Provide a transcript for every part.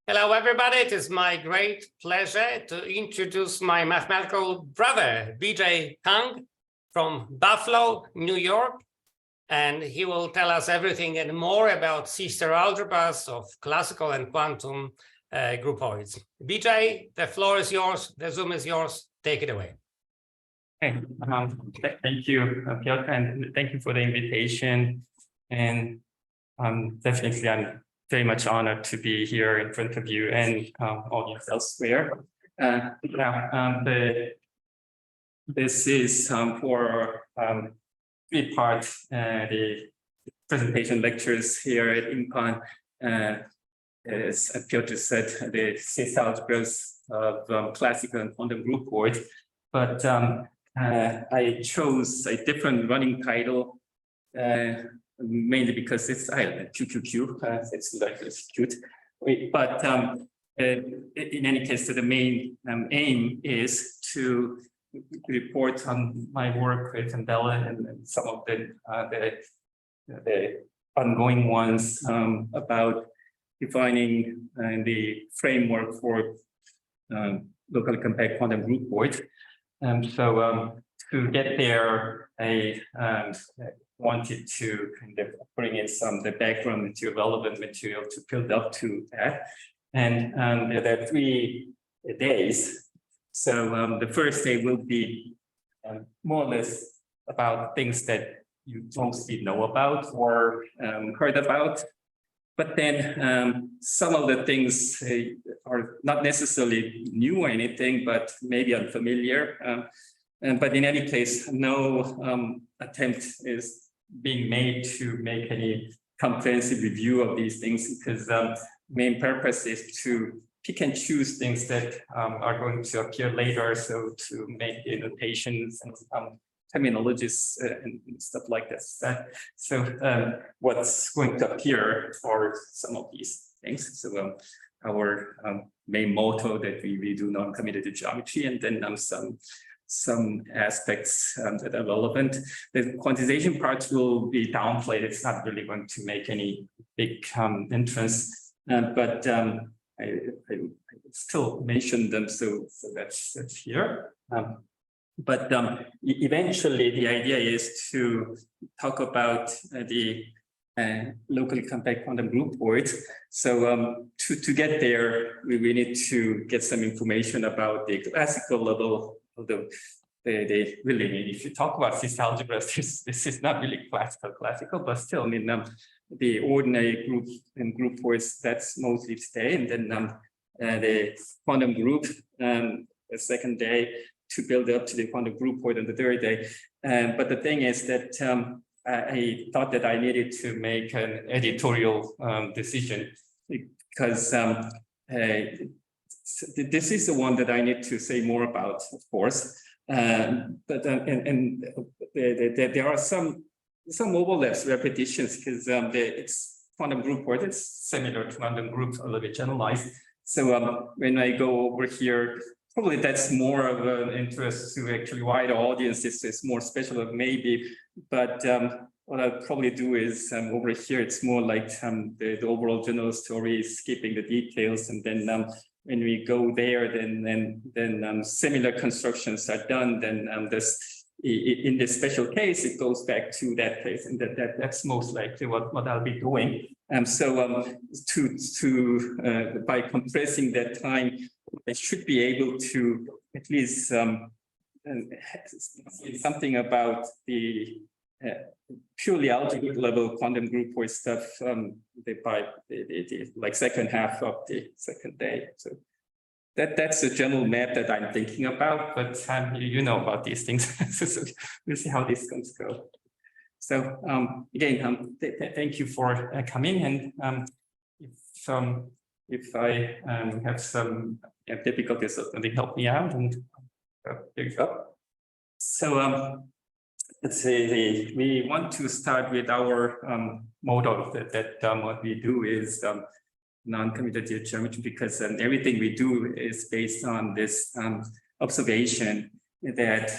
Hello, everybody. It is my great pleasure to introduce my mathematical brother, Byung-Jay Kahng from Buffalo, New York. And he will tell us everything and more about sister algebras of classical and quantum groupoids. Byung-Jay, the floor is yours. The Zoom is yours. Take it away. Hey, thank you, Piotr, and thank you for the invitation. And definitely, I'm very much honored to be here in front of you and audience elsewhere. This is for three parts, the presentation lectures here at IMPAN. As Piotr said, the sister algebras of classical and quantum groupoids. But I chose a different running title, mainly because it's QQQ. It's cute. But in any case, the main aim is to report on my work with Andela and some of the ongoing ones about defining the framework for locally compact quantum groupoids. So to get there, I wanted to kind of bring in some of the background material, relevant material to build up to that. And there are 3 days. So the first day will be more or less about things that you mostly know about or heard about. But then some of the things are not necessarily new or anything, but maybe unfamiliar. But in any case, no attempt is being made to make any comprehensive review of these things, because main purpose is to pick and choose things that are going to appear later, so to make the annotations and terminologies and stuff like this. So what's going to appear for some of these things. So our main motto that we do non-committed geometry, and then some aspects that are relevant. The quantization parts will be downplayed. It's not really going to make any big entrance, but I still mention them, so that's here. But eventually, the idea is to talk about the locally compact quantum groupoids. So to get there, we need to get some information about the classical level of the really, if you talk about sister algebras, this is not really classical, but still, I mean, the ordinary group and groupoids, that's mostly today, and then the quantum group, the second day, to build up to the quantum groupoid on the third day. But the thing is that I thought that I needed to make an editorial decision, because this is the one that I need to say more about, of course. But there are some overlaps, repetitions, because it's quantum groupoid. It's similar to quantum groups, a little bit generalized. So when I go over here, probably that's more of an interest to actually wider audiences. It's more special, maybe. But what I'll probably do is over here, it's more like the overall general story, skipping the details, and then when we go there, then similar constructions are done. Then in this special case, it goes back to that case, and that's most likely what I'll be doing. So by compressing that time, I should be able to at least say something about the purely algebraic level quantum groupoid stuff by the like second half of the second day. So that's a general map that I'm thinking about, but you know about these things. So we'll see how these things go. So again, thank you for coming, and if I have some difficulties, something help me out, and there you go. So let's say we want to start with our motto that what we do is non-commutative geometry, because everything we do is based on this observation that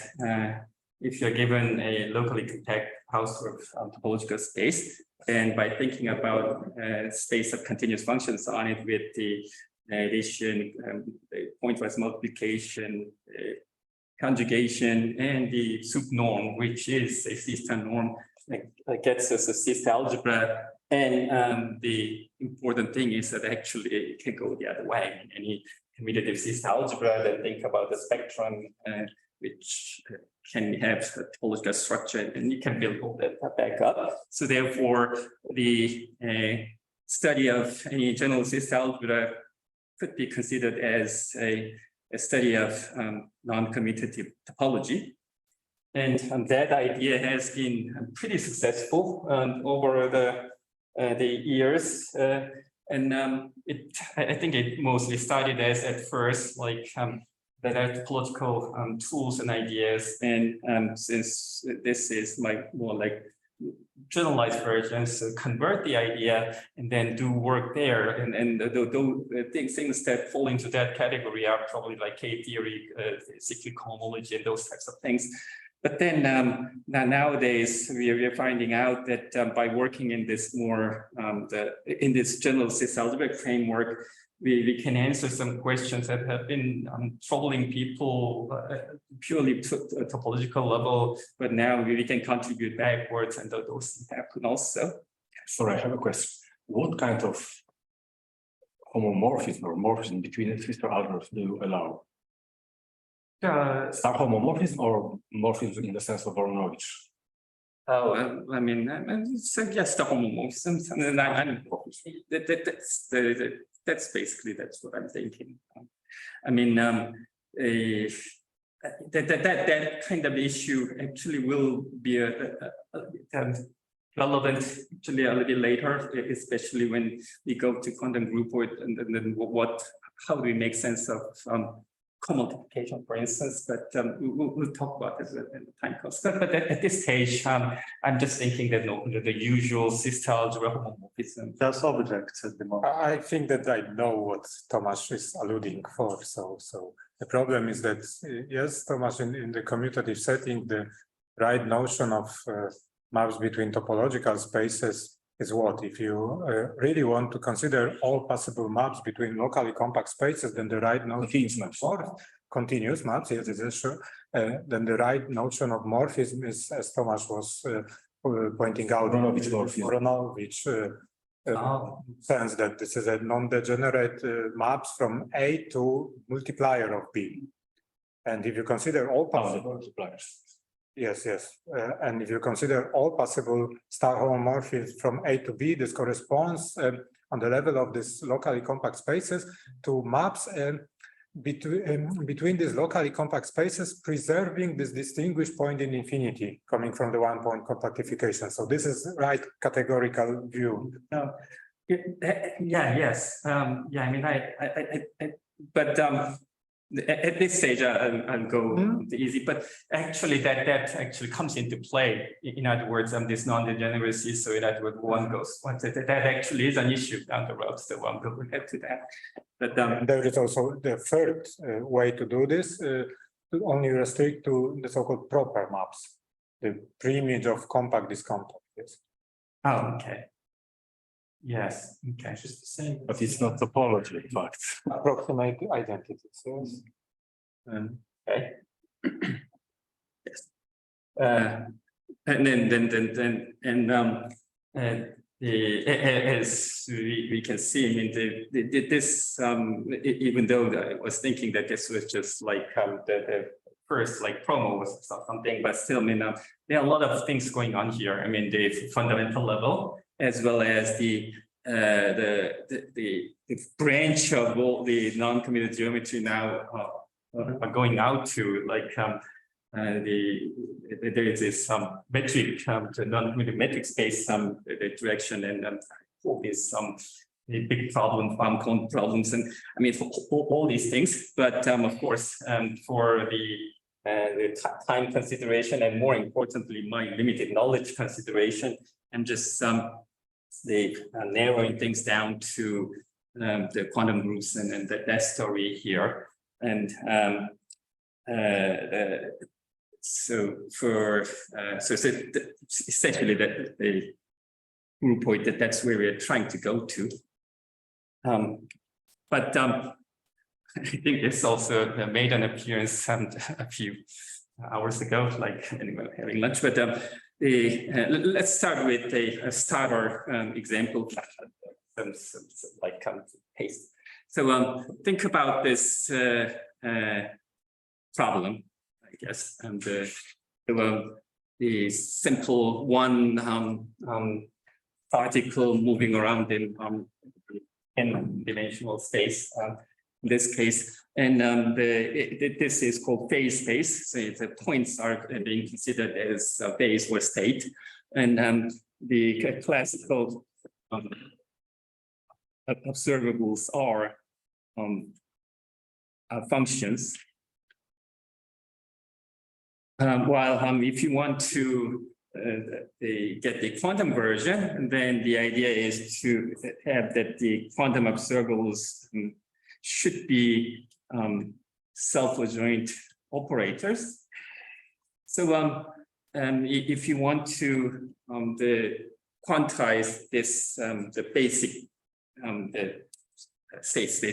if you're given a locally compact Hausdorff topological space, and by thinking about space of continuous functions on it with the addition, the pointwise multiplication, conjugation, and the sup norm, which is a system norm that gets us a system algebra. And the important thing is that actually it can go the other way. In any commutative system algebra, then think about the spectrum, which can have a topological structure, and you can build all that back up. So therefore, the study of any general system algebra could be considered as a study of non-commutative topology. And that idea has been pretty successful over the years. I think it mostly started as at first like that are topological tools and ideas. And since this is like more like generalized versions, convert the idea and then do work there. And the things that fall into that category are probably like K-theory, cyclic homology, and those types of things. But then nowadays we are finding out that by working in this more in this general system algebraic framework, we can answer some questions that have been troubling people purely to a topological level, but now we can contribute backwards, and those things happen also. Sorry, I have a question. What kind of homomorphism or morphism between the system algebras do you allow? Star homomorphism or morphism in the sense of Voronowicz? Oh, I mean, so yes, the homomorphism. That's basically what I'm thinking. I mean, that kind of issue actually will be relevant actually a little bit later, especially when we go to quantum groupoid and then how do we make sense of co-multiplication, for instance, but we'll talk about this when the time comes. But at this stage, I'm just thinking that the usual system algebra homomorphism. Just objects at the moment. I think that I know what Tomasz is alluding for. So the problem is that, yes, Tomasz, in the commutative setting, the right notion of maps between topological spaces is what? If you really want to consider all possible maps between locally compact spaces, then the right notion of continuous maps, yes, it is sure. Then the right notion of morphism is, as Tomasz was pointing out, Voronowicz sense that this is a non-degenerate maps from A to multiplier of B. And if you consider all possible multipliers. Yes. And if you consider all possible star homomorphisms from A to B, this corresponds on the level of these locally compact spaces to maps between these locally compact spaces, preserving this distinguished point in infinity coming from the one-point compactification. So this is right categorical view. Yes. I mean, but at this stage, I'll go easy, but actually that actually comes into play. In other words, this non-degeneracy. So in other words, that actually is an issue down the road. So we'll get to that. But there is also the third way to do this, to only restrict to the so-called proper maps, the preimage of compact discompact. Yes. Oh, okay. Yes, okay. It's just the same. But it's not topology, in fact. Approximate identities. Yes. Okay. Yes. And as we can see, I mean, this even though I was thinking that this was just like the first like promo was something, but still, I mean, there are a lot of things going on here. I mean, the fundamental level, as well as the branch of all the non-commutative geometry now are going out to like there is this metric, the non-commutative metric space, the direction, and all these the big problem, farm cone problems, and I mean for all these things. But of course, for the time consideration, and more importantly, my limited knowledge consideration, I'm just narrowing things down to the quantum groups and that story here. And so essentially the groupoid, that's where we're trying to go to. but I think it's also made an appearance a few hours ago, like anyway, having lunch. But let's start with a starter example, like paste. So think about this problem, I guess, and the simple one particle moving around in n-dimensional space. In this case, and this is called phase space. So the points are being considered as phase or state, and the classical observables are functions. While if you want to get the quantum version, then the idea is to have that the quantum observables should be self-adjoint operators. So if you want to quantize this, the basic the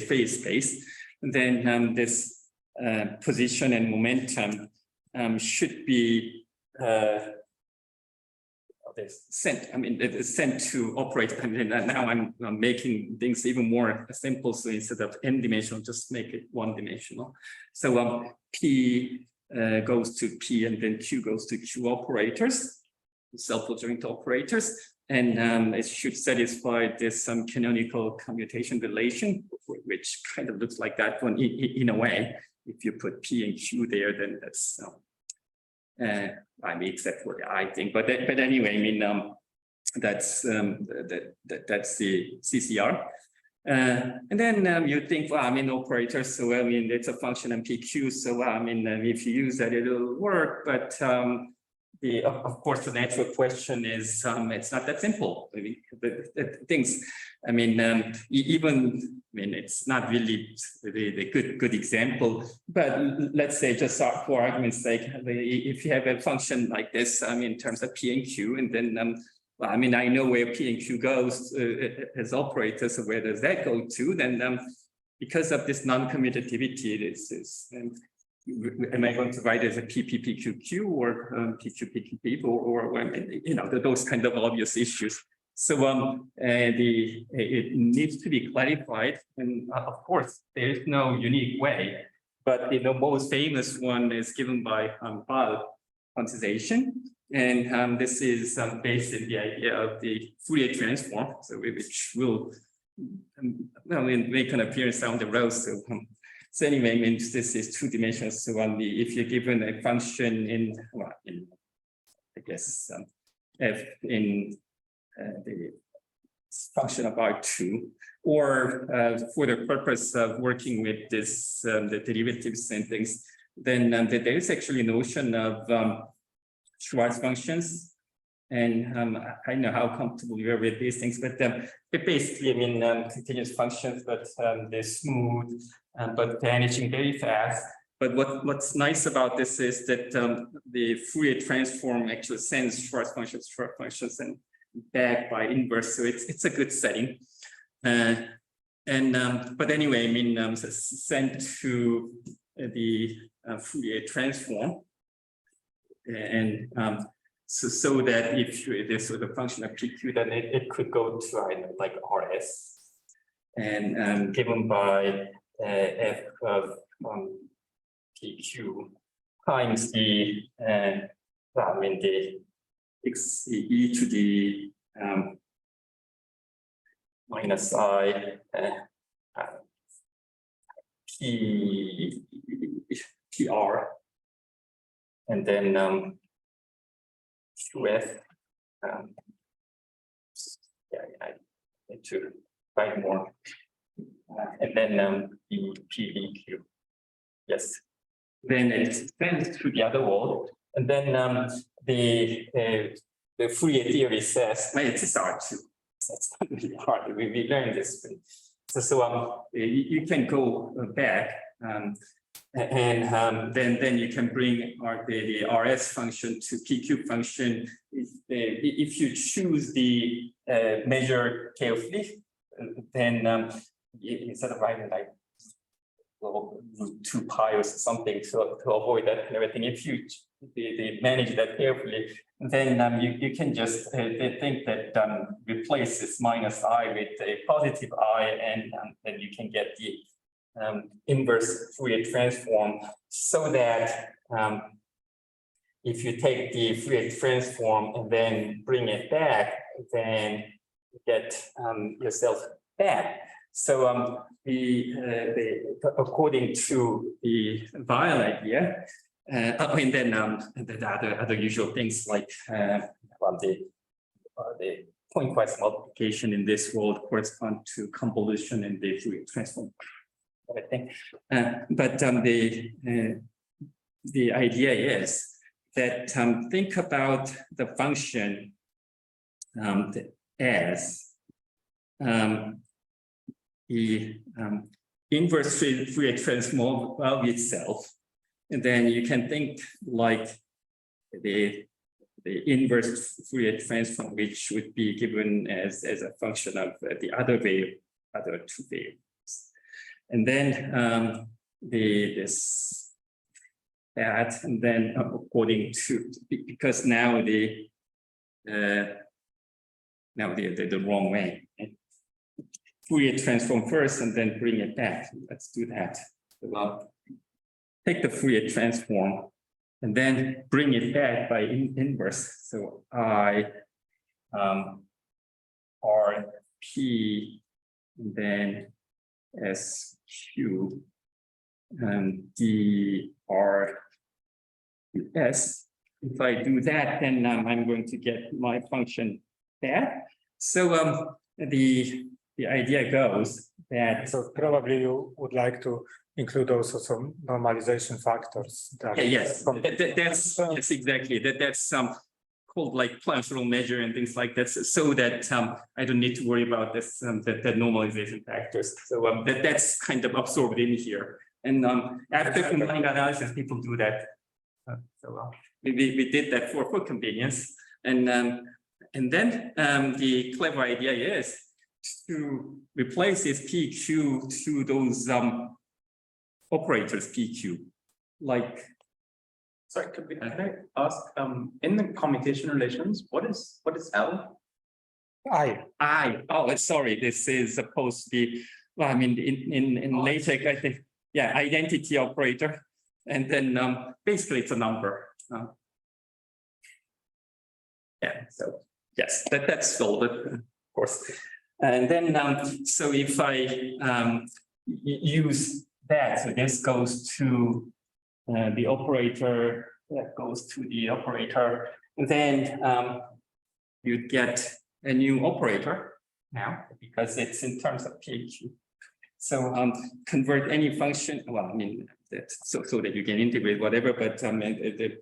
phase space, then this position and momentum should be sent. I mean, it is sent to operate. I mean, now I'm making things even more simple. So instead of n-dimensional, just make it one-dimensional. So P goes to P, and then Q goes to Q operators, self-adjoint operators, and it should satisfy this canonical commutation relation, which kind of looks like that one in a way. If you put P and Q there, then that's I mean, except for the I thing, but anyway, I mean, that's the CCR. And then you think, well, I mean, operators, so I mean, it's a function in PQ, so I mean, if you use that, it'll work, but of course, the natural question is, it's not that simple. I mean, the things, I mean, even, I mean, it's not really the good example, but let's say just for argument's sake, if you have a function like this, I mean, in terms of P and Q, and then, well, I mean, I know where P and Q goes as operators, so where does that go to? Then because of this non-commutativity, this is, am I going to write as a PPPQQ or PQPQP or you know, those kind of obvious issues. So it needs to be clarified, and of course there is no unique way, but the most famous one is given by Ball quantization, and this is based on the idea of the Fourier transform, so which will make an appearance down the road. So anyway, I mean, this is two dimensions. So if you're given a function in I guess f in the function of R2, or for the purpose of working with this the derivatives and things, then there is actually a notion of Schwarz functions. And I don't know how comfortable you are with these things, but basically, I mean, continuous functions, but they're smooth, but vanishing very fast. But what's nice about this is that the Fourier transform actually sends Schwarz functions and back by inverse, so it's a good setting. But anyway, I mean, sent to the Fourier transform, and so that if this was a function of PQ, then it could go to like RS, and given by f of PQ times the I mean the x e to the minus I PR, and then QF. Yeah, I need to write more, and then the PVQ. Yes. Then it sends to the other wall, and then the Fourier theory says, well, it's R2. That's not really hard. We learned this. So you can go back, and then you can bring the RS function to PQ function. If you choose the measure carefully, then instead of writing like root 2 pi or something to avoid that and everything, if you they manage that carefully, then you can just think that replace this minus I with a positive I, and then you can get the inverse Fourier transform, so that if you take the Fourier transform and then bring it back, then you get yourself back. So according to the Weil idea, and then the other usual things like the pointwise multiplication in this world correspond to convolution in the Fourier transform. I think, but the idea is that think about the function as the inverse Fourier transform of itself, and then you can think like the inverse Fourier transform, which would be given as a function of the other two variables, and then and then according to, because now the wrong way. Fourier transform first and then bring it back. Let's do that. So take the Fourier transform and then bring it back by inverse. So I R P and then S Q and D R S. If I do that, then I'm going to get my function back. So the idea goes that. So probably you would like to include also some normalization factors. Yes, that's exactly that's called like Planck's rule measure and things like that, so that I don't need to worry about this that normalization factors. So that's kind of absorbed in here. And after combined analysis, people do that. We did that for convenience, and then the clever idea is to replace this PQ to those operators PQ, like. Sorry, could I ask, in the commutation relations, what is L? Oh, sorry, this is supposed to be, well, I mean, in LaTeX, I think, yeah, identity operator, and then basically it's a number. Yeah, so yes, that's solved, of course. And then, so if I use that, so this goes to the operator, that goes to the operator, then you get a new operator now, because it's in terms of PQ. So convert any function, well, I mean, so that you can integrate whatever, but the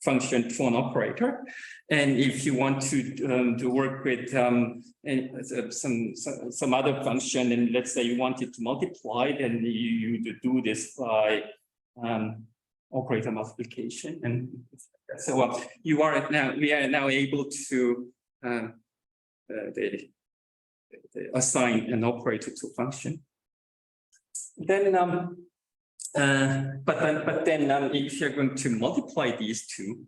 function to an operator. And if you want to work with some other function, and let's say you wanted to multiply, then you do this by operator multiplication. And so we are now able to assign an operator to a function. Then but then if you're going to multiply these two,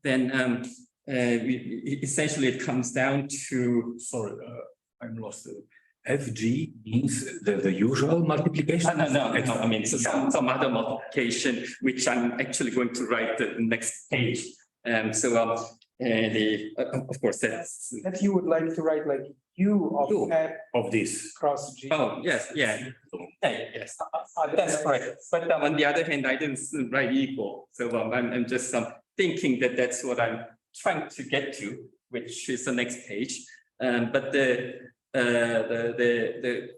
then essentially it comes down to. Sorry, I'm lost. FG means the usual multiplication? No. I mean, so some other multiplication, which I'm actually going to write the next page. So of course that's. That you would like to write like U of F of this cross G. Oh yes, yeah. Yes, that's correct. But on the other hand, I didn't write equal, so I'm just thinking that that's what I'm trying to get to, which is the next page. But the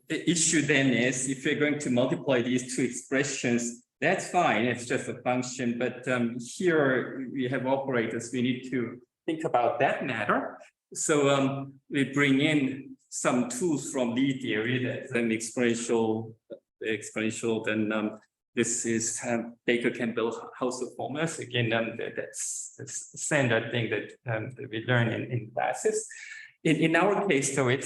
issue then is, if you're going to multiply these two expressions, that's fine. It's just a function. But here we have operators. We need to think about that matter. So we bring in some tools from Lie theory, that's an exponential. Then this is Baker-Campbell Hausdorff formulas. Again, that's a standard thing that we learn in classes. in our case, though, it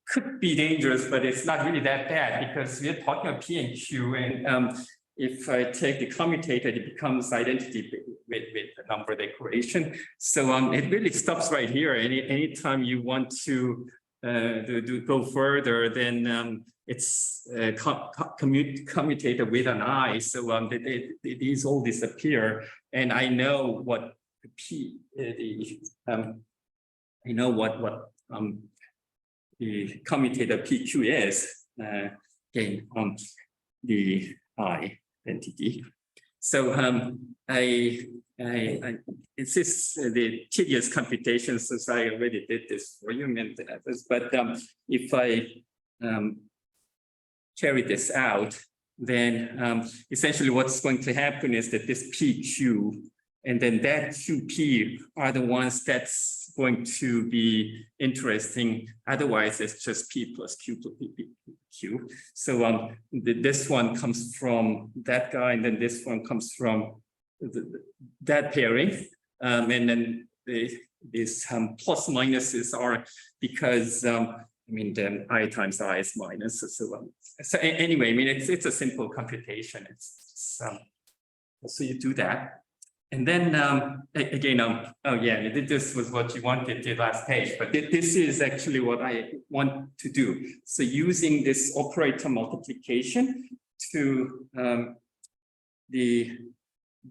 could be dangerous, but it's not really that bad because we're talking about P and Q, and if I take the commutator, it becomes identity with the number decoration. So it really stops right here. Anytime you want to go further, then it's commutator with an I. So these all disappear, and I know what the P. I know what the commutator PQ is. Again, the I identity. So it's just the tedious computations, so I already did this for you, but if I carry this out, then essentially what's going to happen is that this PQ and then that QP are the ones that's going to be interesting. Otherwise, it's just P plus Q plus Q. So this one comes from that guy, and then this one comes from that pairing. And then these plus minuses are because I mean, then I times I is minus. So anyway, I mean, it's a simple computation. So you do that. And then again, oh yeah, this was what you wanted the last page, but this is actually what I want to do. So using this operator multiplication to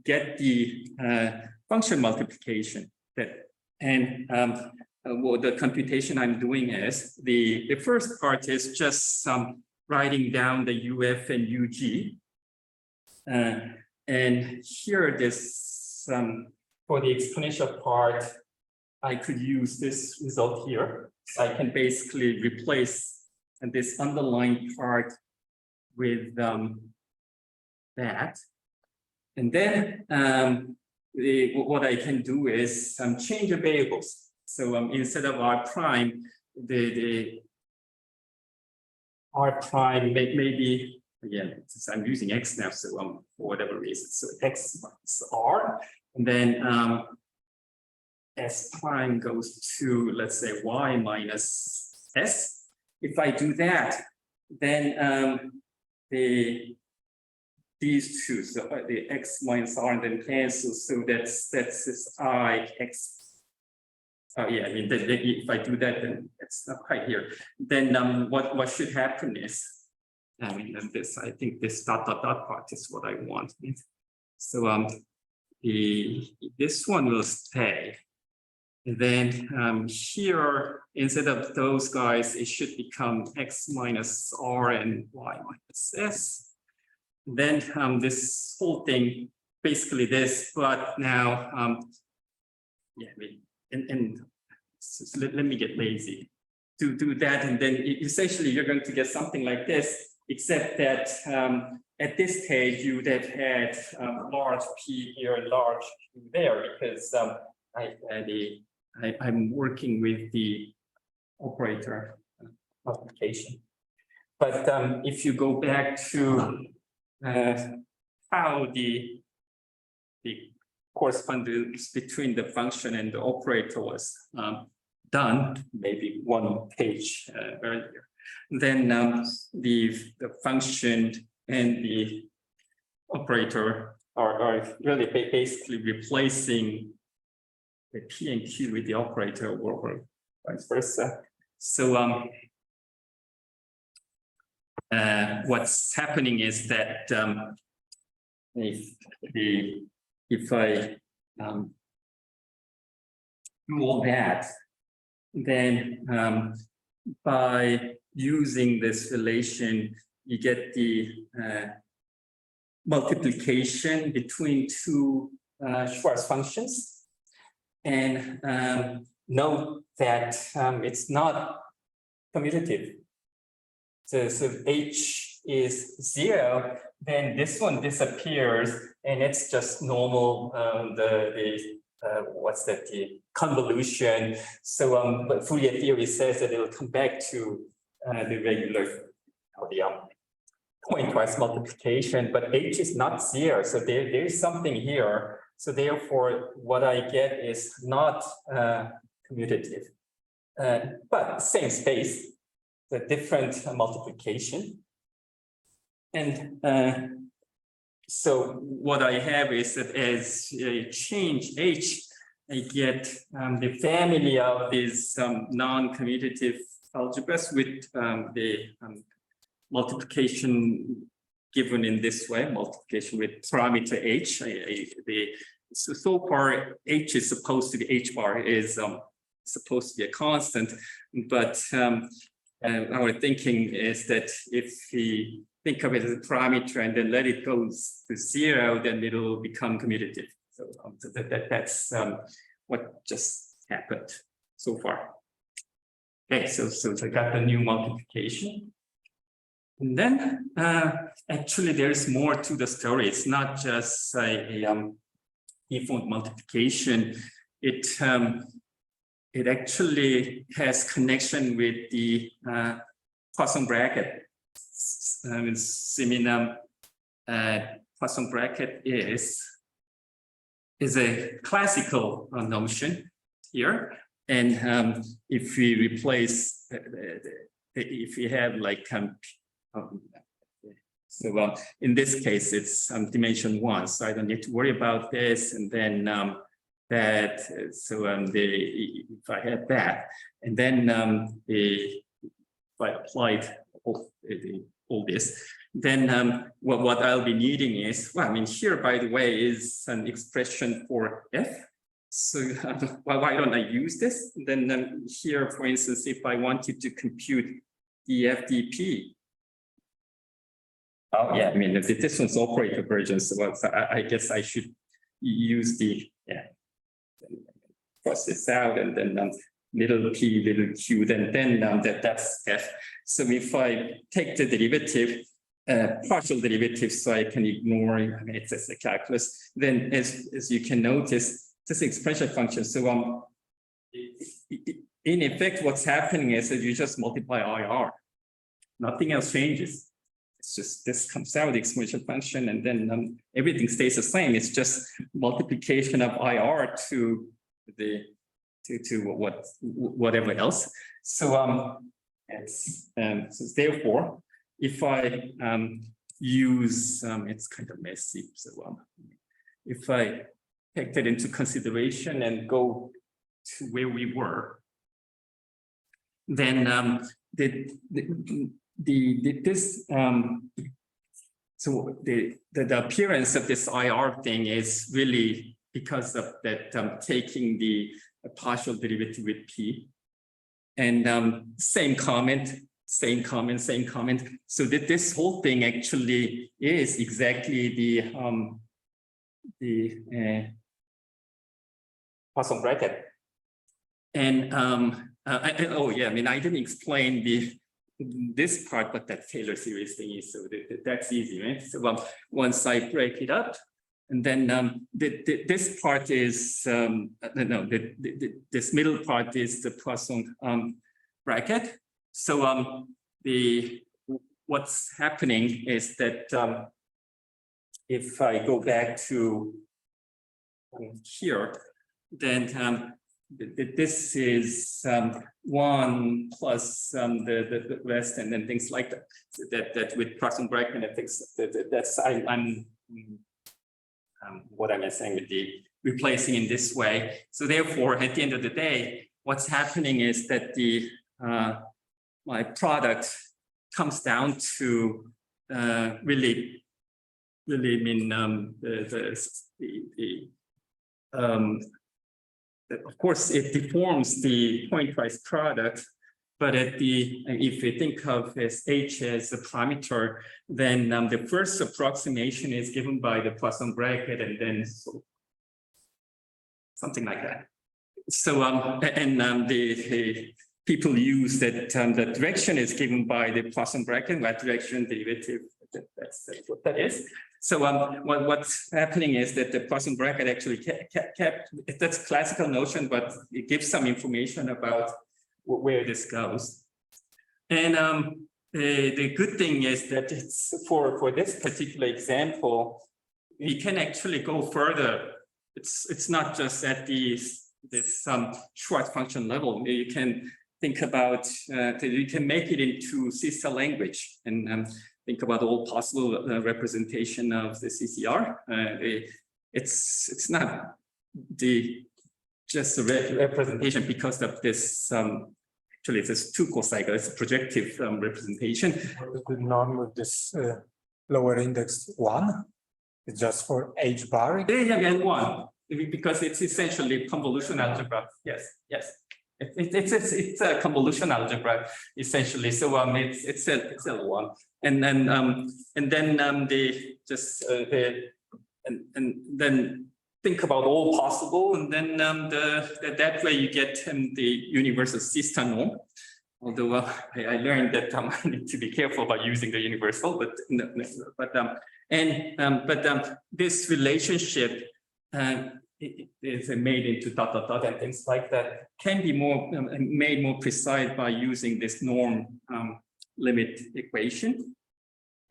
get the function multiplication well, the computation I'm doing is the first part is just writing down the UF and UG, and here this for the exponential part, I could use this result here. I can basically replace this underlying part with that. And then what I can do is change the variables. So instead of R prime, the R prime maybe, again, since I'm using X now, so for whatever reason, so X minus R, and then S prime goes to, let's say, Y minus S. If I do that, then these two, so the X minus R and then cancel, so that's this I X. Oh yeah, I mean, if I do that, then it's not quite here. Then what should happen is, I mean, this, I think this dot part is what I want. So this one will stay. And then here, instead of those guys, it should become X minus R and Y minus S. Then this whole thing, basically this, but now, yeah, I mean, and so let me get lazy to do that, and then essentially you're going to get something like this, except that at this stage you would have had large P here and large Q there, because I'm working with the operator multiplication. But if you go back to how the correspondence between the function and the operator was done, maybe one page earlier, then the function and the operator are really basically replacing the P and Q with the operator, or vice versa. So what's happening is that if I do all that, then by using this relation, you get the multiplication between two Schwarz functions. And note that it's not commutative. So H is 0, then this one disappears, and it's just normal, what's that, the convolution. So but Fourier theory says that it will come back to the regular, the pointwise multiplication, but H is not 0, so there is something here. So therefore, what I get is not commutative. But same space, the different multiplication. And so what I have is that as I change H, I get the family of these non-commutative algebras with the multiplication given in this way, multiplication with parameter H. So far, H is supposed to be, H bar is supposed to be a constant, but our thinking is that if we think of it as a parameter and then let it go to 0, then it will become commutative. So, that's what just happened so far. Okay, so I got the new multiplication. And then actually there's more to the story. It's not just a default multiplication. It actually has connection with the Poisson bracket. Poisson bracket is a classical notion here. And if we replace, if we have like, in this case, it's dimension 1, so I don't need to worry about this. And then that, so if I had that, and then if I applied all this, then what I'll be needing is, well, I mean, here, by the way, is an expression for f. So well, why don't I use this? Then here, for instance, if I wanted to compute the FDP. Oh, yeah, I mean, this one's operator version, so I guess I should use the, cross this out, and then little p, little q, then that's f. So if I take the derivative, partial derivative, so I can ignore, I mean, it's a calculus, then as you can notice, this expression function. So in effect, what's happening is that you just multiply IR. Nothing else changes. It's just this comes out the exponential function, and then everything stays the same. It's just multiplication of IR to the whatever else. So so therefore, if I use it's kind of messy. So if I take that into consideration and go to where we were, then so the appearance of this IR thing is really because of that taking the partial derivative with p, and same comment. So that this whole thing actually is exactly the Poisson bracket. And oh yeah, I mean, I didn't explain this part, but that Taylor series thing is, so that's easy, right? So once I break it up, and then this part is this middle part is the Poisson bracket. So what's happening is that if I go back to here, then this is 1 plus the rest, and then things like that. So that with Poisson bracket and things that's I'm what am I saying with the replacing in this way. So therefore, at the end of the day, what's happening is that the my product comes down to really mean of course it deforms the pointwise product, but at if we think of as H as a parameter, then the first approximation is given by the Poisson bracket, and then something like that. So the people use that the direction is given by the Poisson bracket, that direction derivative. That's what that is. So what's happening is that the Poisson bracket actually kept that's classical notion, but it gives some information about where this goes. And the good thing is that it's for this particular example, we can actually go further. It's not just at the this Schwartz function level, you can think about, you can make it into CCR language and think about all possible representation of the CCR. It's not just a representation because of this. Actually, it's two cocycle. It's a projective representation. What is the norm with this lower index 1? It's just for H bar. Yeah, one because it's essentially convolution algebra. Yes. It's a convolution algebra essentially. So it's L1, and then they just then think about all possible, and then that way you get the universal system norm. Although I learned that I need to be careful about using the universal, but this relationship is made into ... and things like that can be made more precise by using this norm limit equation.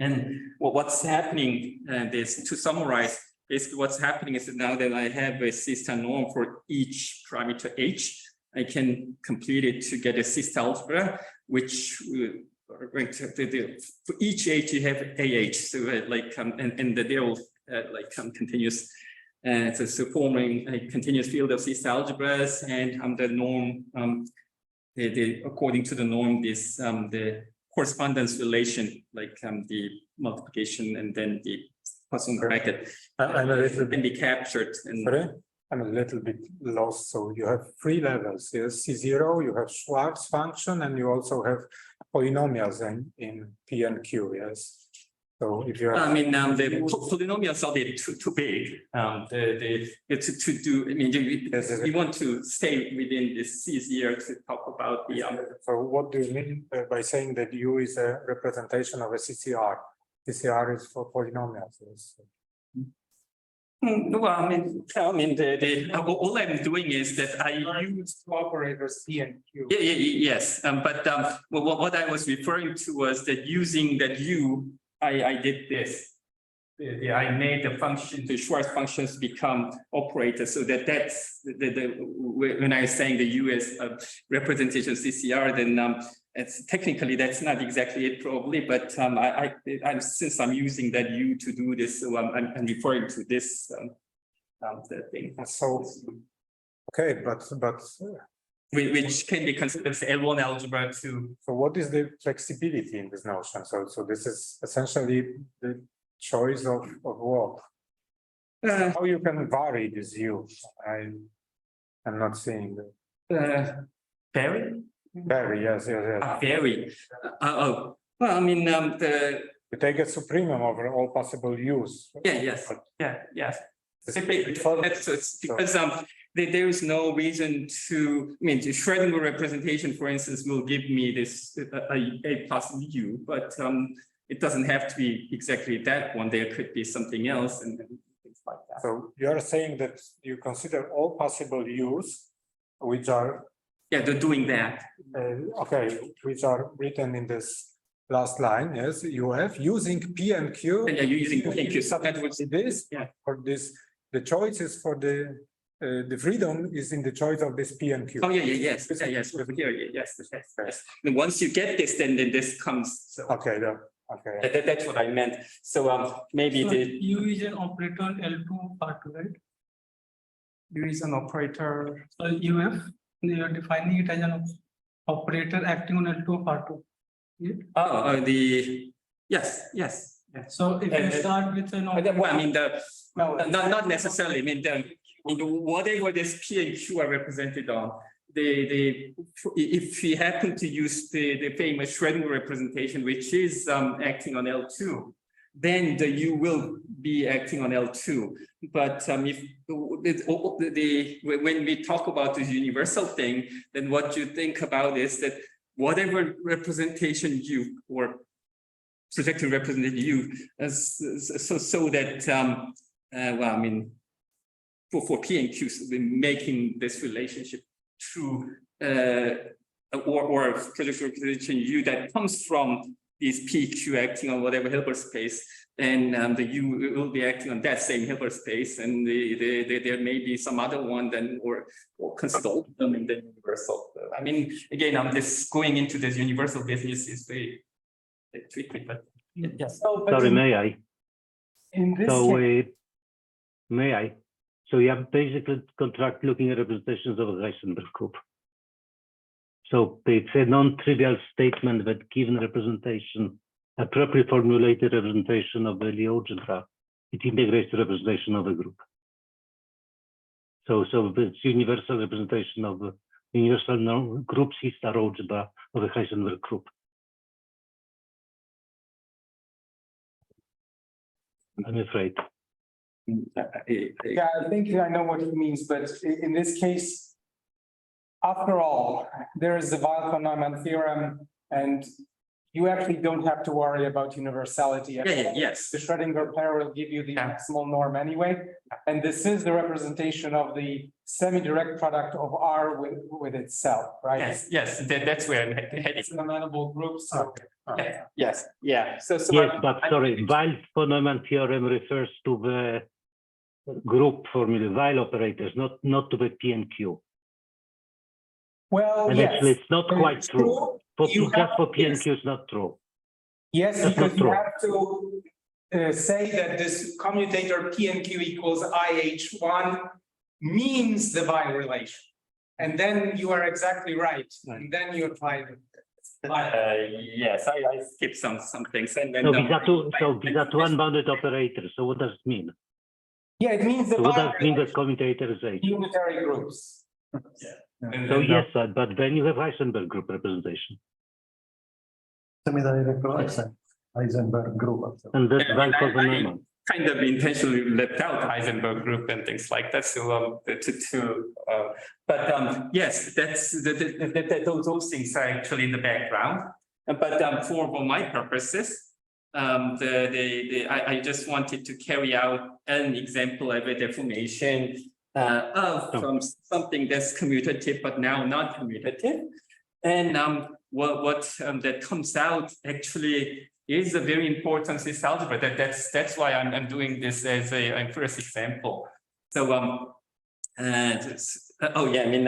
And what's happening is, to summarize, basically what's happening is that now that I have a system norm for each parameter H, I can complete it to get a system algebra, which are going to for each H you have AH. So and they're all continuous. So forming a continuous field of system algebras, and the norm, according to the norm, this the correspondence relation, the multiplication and then the Poisson bracket, can be captured. Sorry? I'm a little bit lost. So you have three levels. Yes, C0, you have Schwartz function, and you also have polynomials in P and Q. Yes. So if you have, the polynomials are a bit too big. To do. I mean, you want to stay within this C0 to talk about the. So what do you mean by saying that U is a representation of a CCR? CCR is for polynomials. Yes. Well, all I'm doing is that I use Operators P and Q. yes, but what I was referring to was that using that U, I did this. I made the function, the Schwartz functions become operators, so that's when I was saying the U is a representation of CCR, then it's technically that's not exactly it probably, but since I'm using that U to do this, so I'm referring to this the thing. So okay, but which can be considered as L1 algebra too. So what is the flexibility in this notion? So this is essentially the choice of what? How you can vary this U? I'm not seeing that. Vary? Vary, yes. Vary. Well, I mean, You take a supremum over all possible U's. Yes. It's because there is no reason to. I mean, the Schrödinger representation, for instance, will give me this a plus U, but it doesn't have to be exactly that one. There could be something else and things like that. So you are saying that you consider all possible U's, which are they're doing that. Which are written in this last line. Yes, you have using P and Q. And you're using P and Q. So that was this. For this, the choice is for the freedom is in the choice of this P and Q. Oh yes. Over here, yes. And once you get this, then this comes. So. Okay. That's what I meant. So maybe so the U is an operator L2 part 2, right? U is an operator. So UF, they are defining it as an operator acting on L2 part 2. Yeah? Yes. So if you start with an operator, well, I mean not necessarily. I mean whatever this P and Q are represented on. If we happen to use the famous Schrödinger representation, which is acting on L2, then the U will be acting on L2. But when we talk about this universal thing, then what you think about is that whatever representation U or projective representation U, so that well, I mean, for P and Q, making this relationship true or projective representation U that comes from these PQ acting on whatever Hilbert space, and the U will be acting on that same Hilbert space, and there may be some other one then or consider them in the universal. I mean, again, this going into this universal business is very tricky, but yes. Sorry, may I? In this So, case, may I? So you have basically contract looking at representations of a Heisenberg group. So it's a non-trivial statement that given representation, a properly formulated representation of the Lie algebra, it integrates the representation of a group. So it's universal representation of the universal group C-star algebra of a Heisenberg group. I'm afraid. yeah, I think I know what he means, but in this case, after all, there is the Weil-von Neumann theorem, and you actually don't have to worry about universality. Yes. The Schrödinger pair will give you the maximal norm anyway, and this is the representation of the semi-direct product of R with itself, right? Yes, that's where I'm heading. It's an amenable group, so. Yes, yeah. So Yes, but sorry, Weil-von Neumann theorem refers to the group formula, Weil operators, not to the P and Q. Well, And yes. actually, it's not quite true. You Just for P and Q, it's not true. Yes, That's because not you true. have to say that this commutator P and Q equals IH1 means the Weil relation. And then you are exactly right. And then you apply it. Yes, I skipped some things and then. So these are two unbounded operators. So what does it mean? Yeah, it means the So what does Weil it mean that relation, commutator is H? unitary groups. So yes, but then you have Heisenberg group representation. Heisenberg group. And that's Yeah, I mean, Weil-von I Neumann. kind of intentionally left out Heisenberg group and things like that. So but yes, that's those things are actually in the background. But for my purposes, I just wanted to carry out an example of a deformation from something that's commutative but now not commutative, and what that comes out actually is a very important Swiss algebra. That's why I'm doing this as a first example. So oh yeah, I mean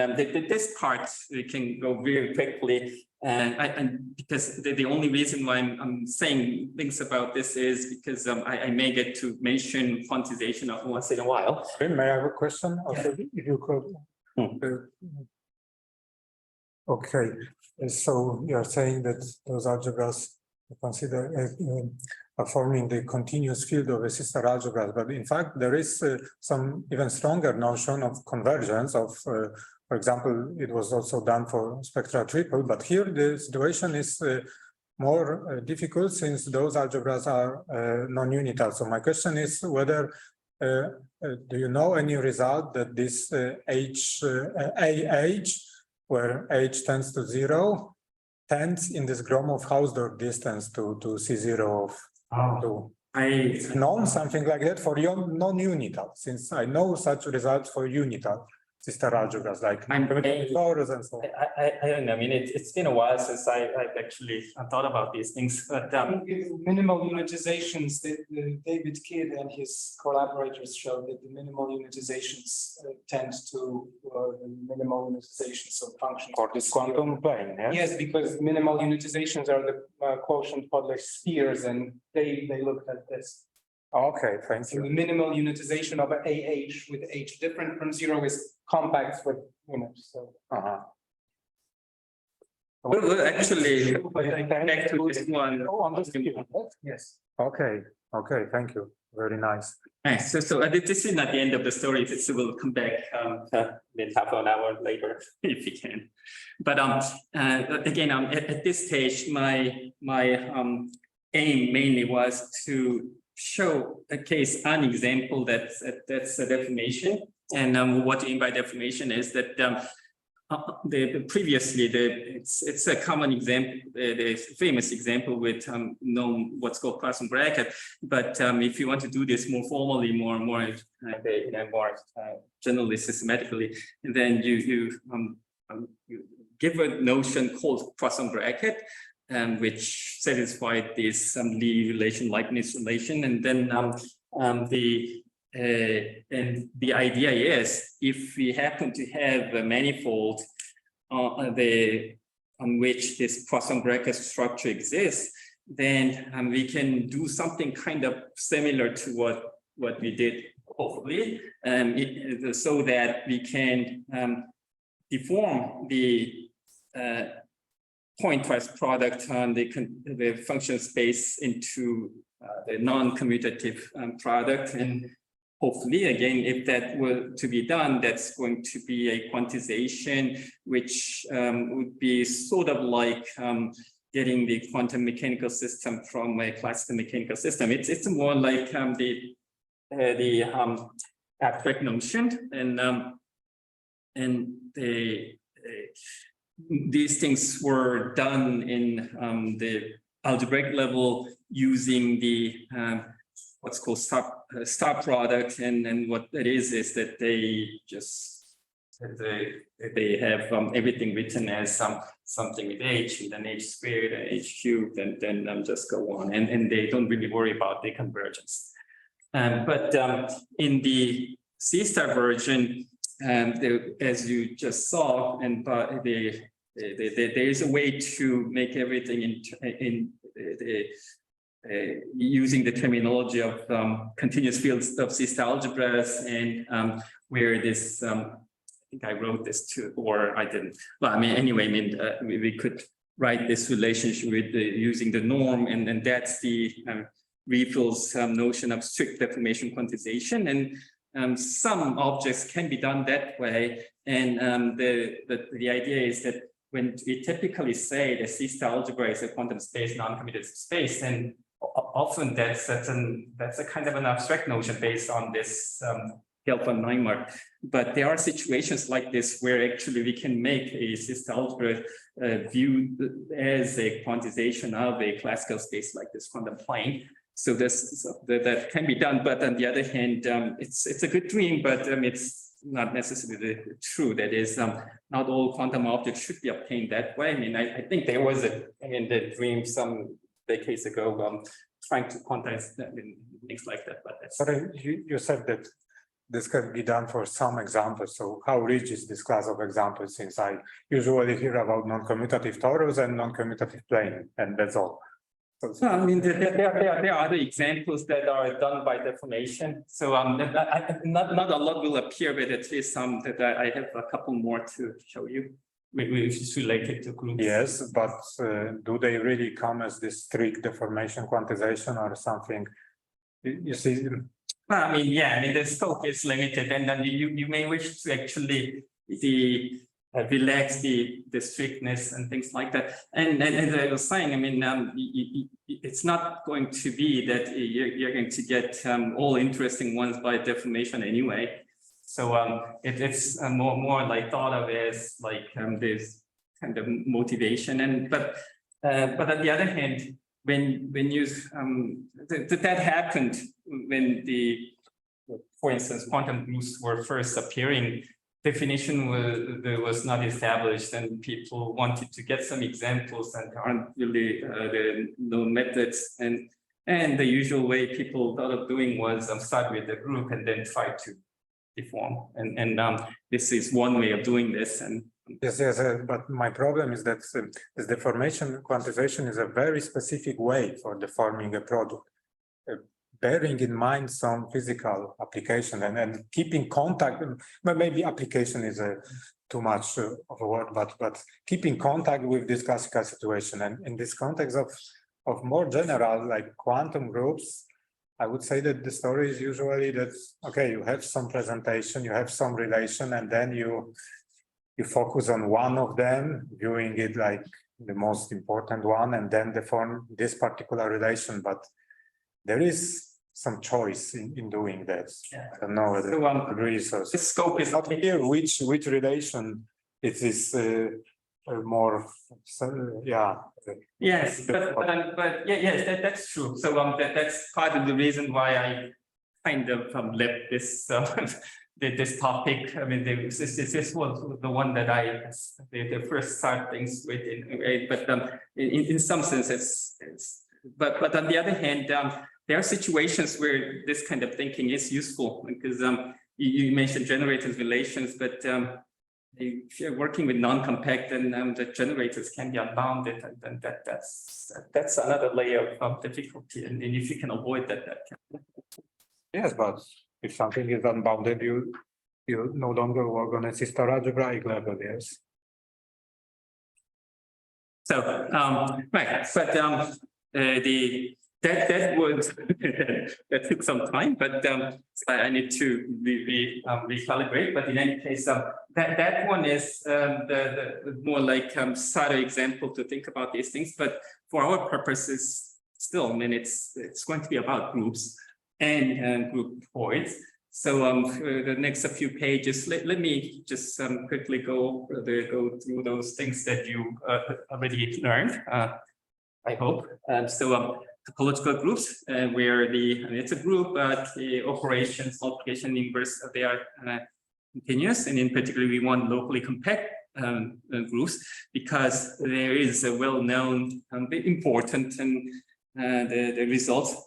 this part we can go very quickly, and because the only reason why I'm saying things about this is because I may get to mention quantization once in a while. May I have a question? Also, if you could. Okay, so you're saying that those algebras consider forming the continuous field of a sister algebras, but in fact there is some even stronger notion of convergence of, for example, it was also done for spectral triple, but here the situation is more difficult since those algebras are non-unital. So my question is whether do you know any result that this AH, where H tends to 0, tends in this Gromov-Hausdorff distance to C0 of I known something like that for non-unital, since I know such results for unital sister algebras like Taurus and so on. I don't know. I mean, it's been a while since I've actually thought about these things, but Minimal unitizations, David Kidd and his collaborators showed that the minimal unitizations tend to the minimal unitizations of functions. For this quantum plane, yes? Yes, because minimal unitizations are the quotient Podlech spheres, and they looked at this. Okay, thank So you. the minimal unitization of AH with H different from 0 is compact with units. So. Well, actually, back to this one. Oh, on this view. Yes. Okay, thank you. Very nice. Nice. So this is not the end of the story. This will come back in half an hour later if we can. But again, at this stage, my aim mainly was to show a case, an example that's a deformation. And what I mean by deformation is that it's a common example, the famous example with known what's called Poisson bracket. But if you want to do this more formally, more generally systematically, then you give a notion called Poisson bracket, which satisfied this Lie relation, Leibniz relation, and then the idea is if we happen to have a manifold on which this Poisson-Bracket structure exists, then we can do something kind of similar to what we did, hopefully, so that we can deform the pointwise product on the function space into the non-commutative product. And hopefully, again, if that were to be done, that's going to be a quantization, which would be sort of like getting the quantum mechanical system from a classical mechanical system. It's more like the abstract notion, and these things were done in the algebraic level using the what's called star product, and what that is that they just they have everything written as something with h, and then h squared and h cubed, and then just go on, and they don't really worry about the convergence. But in the C star version, as you just saw, and there is a way to make everything using the terminology of continuous fields of C star algebras, and where this I think I wrote this too, or I didn't. Well, I mean, anyway, we could write this relationship with using the norm, and that's the Rieffel's notion of strict deformation quantization, and some objects can be done that way. And the idea is that when we typically say the C star algebra is a quantum space, non-commutative space, then often that's a kind of an abstract notion based on this von Neumann. But there are situations like this where actually we can make a C star algebra viewed as a quantization of a classical space like this quantum plane. So that can be done, but on the other hand, it's a good dream, but it's not necessarily true. That is, not all quantum objects should be obtained that way. I mean, I think there was the dream some decades ago, trying to quantize things like that. But that's. Sorry, you said that this can be done for some examples. So how rich is this class of examples? Since I usually hear about non-commutative torus and non-commutative plane, and that's all. So, I mean, there are other examples that are done by deformation. So not a lot will appear, but at least some that I have a couple more to show you, which is related to groups. Yes, but do they really come as this strict deformation quantization or something? You see. Well, I mean, yeah, I mean, the scope is limited, and then you may wish to actually relax the strictness and things like that. And as I was saying, I mean, it's not going to be that you're going to get all interesting ones by deformation anyway. So it's more like thought of as like this kind of motivation. But on the other hand, when you that happened when for instance, quantum groups were first appearing, definition was not established, and people wanted to get some examples, and there aren't really the known methods. And the usual way people thought of doing was start with a group and then try to deform. And this is one way of doing this. And yes, but my problem is that this deformation quantization is a very specific way for deforming a product. Bearing in mind some physical application and keeping contact, but maybe application is too much of a word, but keeping contact with this classical situation. And in this context of more general, like quantum groups, I would say that the story is usually that, okay, you have some presentation, you have some relation, and then you focus on one of them, viewing it like the most important one, and then deform this particular relation. But there is some choice in doing that. Yeah. I don't know whether I agree. So the scope is not clear which relation it is more. Yeah. Yes, but yes, that's true. So that's part of the reason why I kind of left this this topic. I mean, this was the one that I the first start things with, but in some sense, but on the other hand, there are situations where this kind of thinking is useful because you mentioned generators relations, but if you're working with non-compact, then the generators can be unbounded, and that's another layer of difficulty. And if you can avoid that, Yes, but if something is unbounded, you no longer work on a sister algebraic level, yes. So right, but that was that took some time, but I need to recalibrate. But in any case, that one is the more like subtle example to think about these things. But for our purposes, still, I mean, it's going to be about groups and groupoids. So for the next few pages, let me just quickly go through those things that you already learned. I hope. Topological groups, where it's a group, but the operations, multiplication, inverse, they are continuous, and in particular, we want locally compact groups because there is a well-known, important, and the results,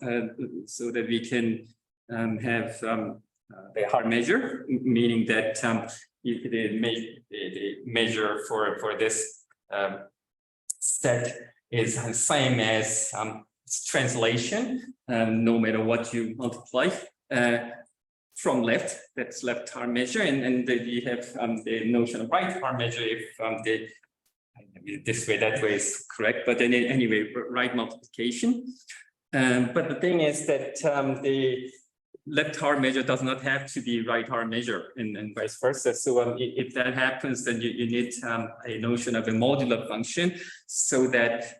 so that we can have the hard measure, meaning that if the measure for this set is the same as translation, no matter what you multiply from left, that's left hard measure, and then we have the notion of right hard measure if this way, that way is correct, but then anyway, right multiplication. But the thing is that the left hard measure does not have to be right hard measure, and vice versa. So if that happens, then you need a notion of a modular function, so that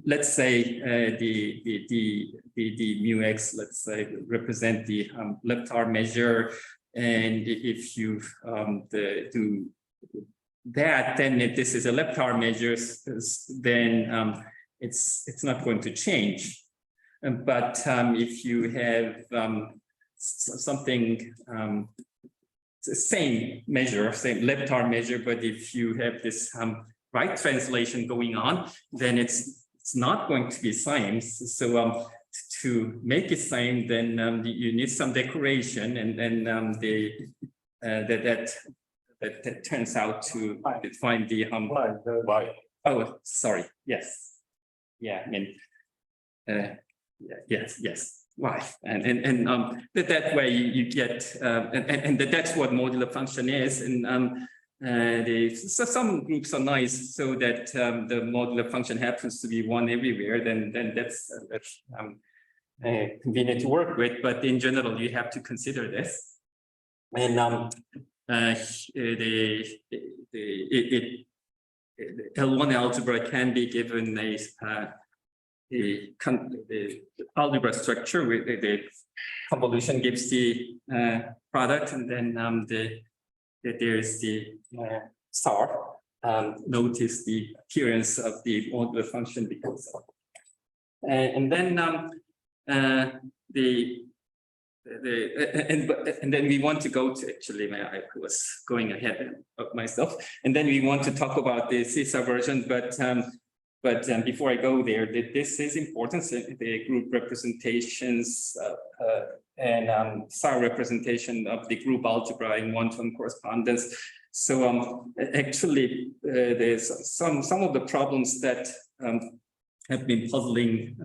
let's say the mu x, let's say, represent the left hard measure, and if you do that, then if this is a left hard measure, then it's not going to change. But if you have something same measure, same left hard measure, but if you have this right translation going on, then it's not going to be same. So to make it same, then you need some decoration, and then that turns out to find the Why? Oh, sorry. Yes. Yeah. I mean. Yes. Why? And that way you get and that's what modular function is. And so some groups are nice, so that the modular function happens to be one everywhere. Then that's convenient to work with. But in general, you have to consider this. And the L1 algebra can be given the algebra structure with the convolution gives the product, and then there's the star. Notice the appearance of the modular function because of, and then and then we want to go to, actually I was going ahead of myself, and then we want to talk about the CISA version, but before I go there, this is important. So the group representations and SAR representation of the group algebra in one-to-one correspondence. So actually, there's some of the problems that have been puzzling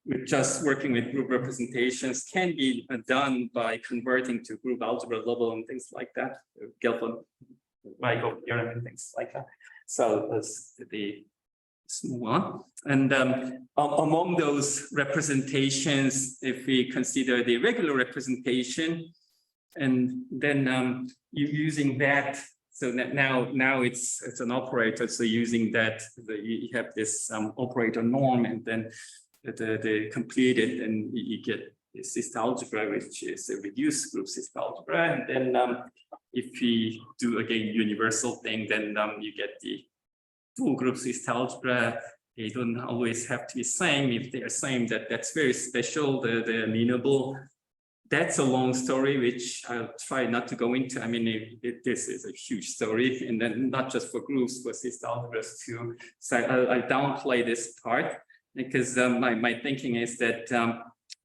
with just working with group representations can be done by converting to group algebra level and things like that. Gelfand-Weigel theorem and things like that. So that's let's move on. And among those representations, if we consider the regular representation, and then you using that, so that now it's an operator. So using that, you have this operator norm, and then the completed, and you get this algebra, which is a reduced group system algebra. And then if we do again universal thing, then you get the full group system algebra. They don't always have to be same. If they are same, that's very special. The amenable that's a long story, which I'll try not to go into. I mean, this is a huge story, and then not just for groups, but it's algebras too. So I'll downplay this part because my thinking is that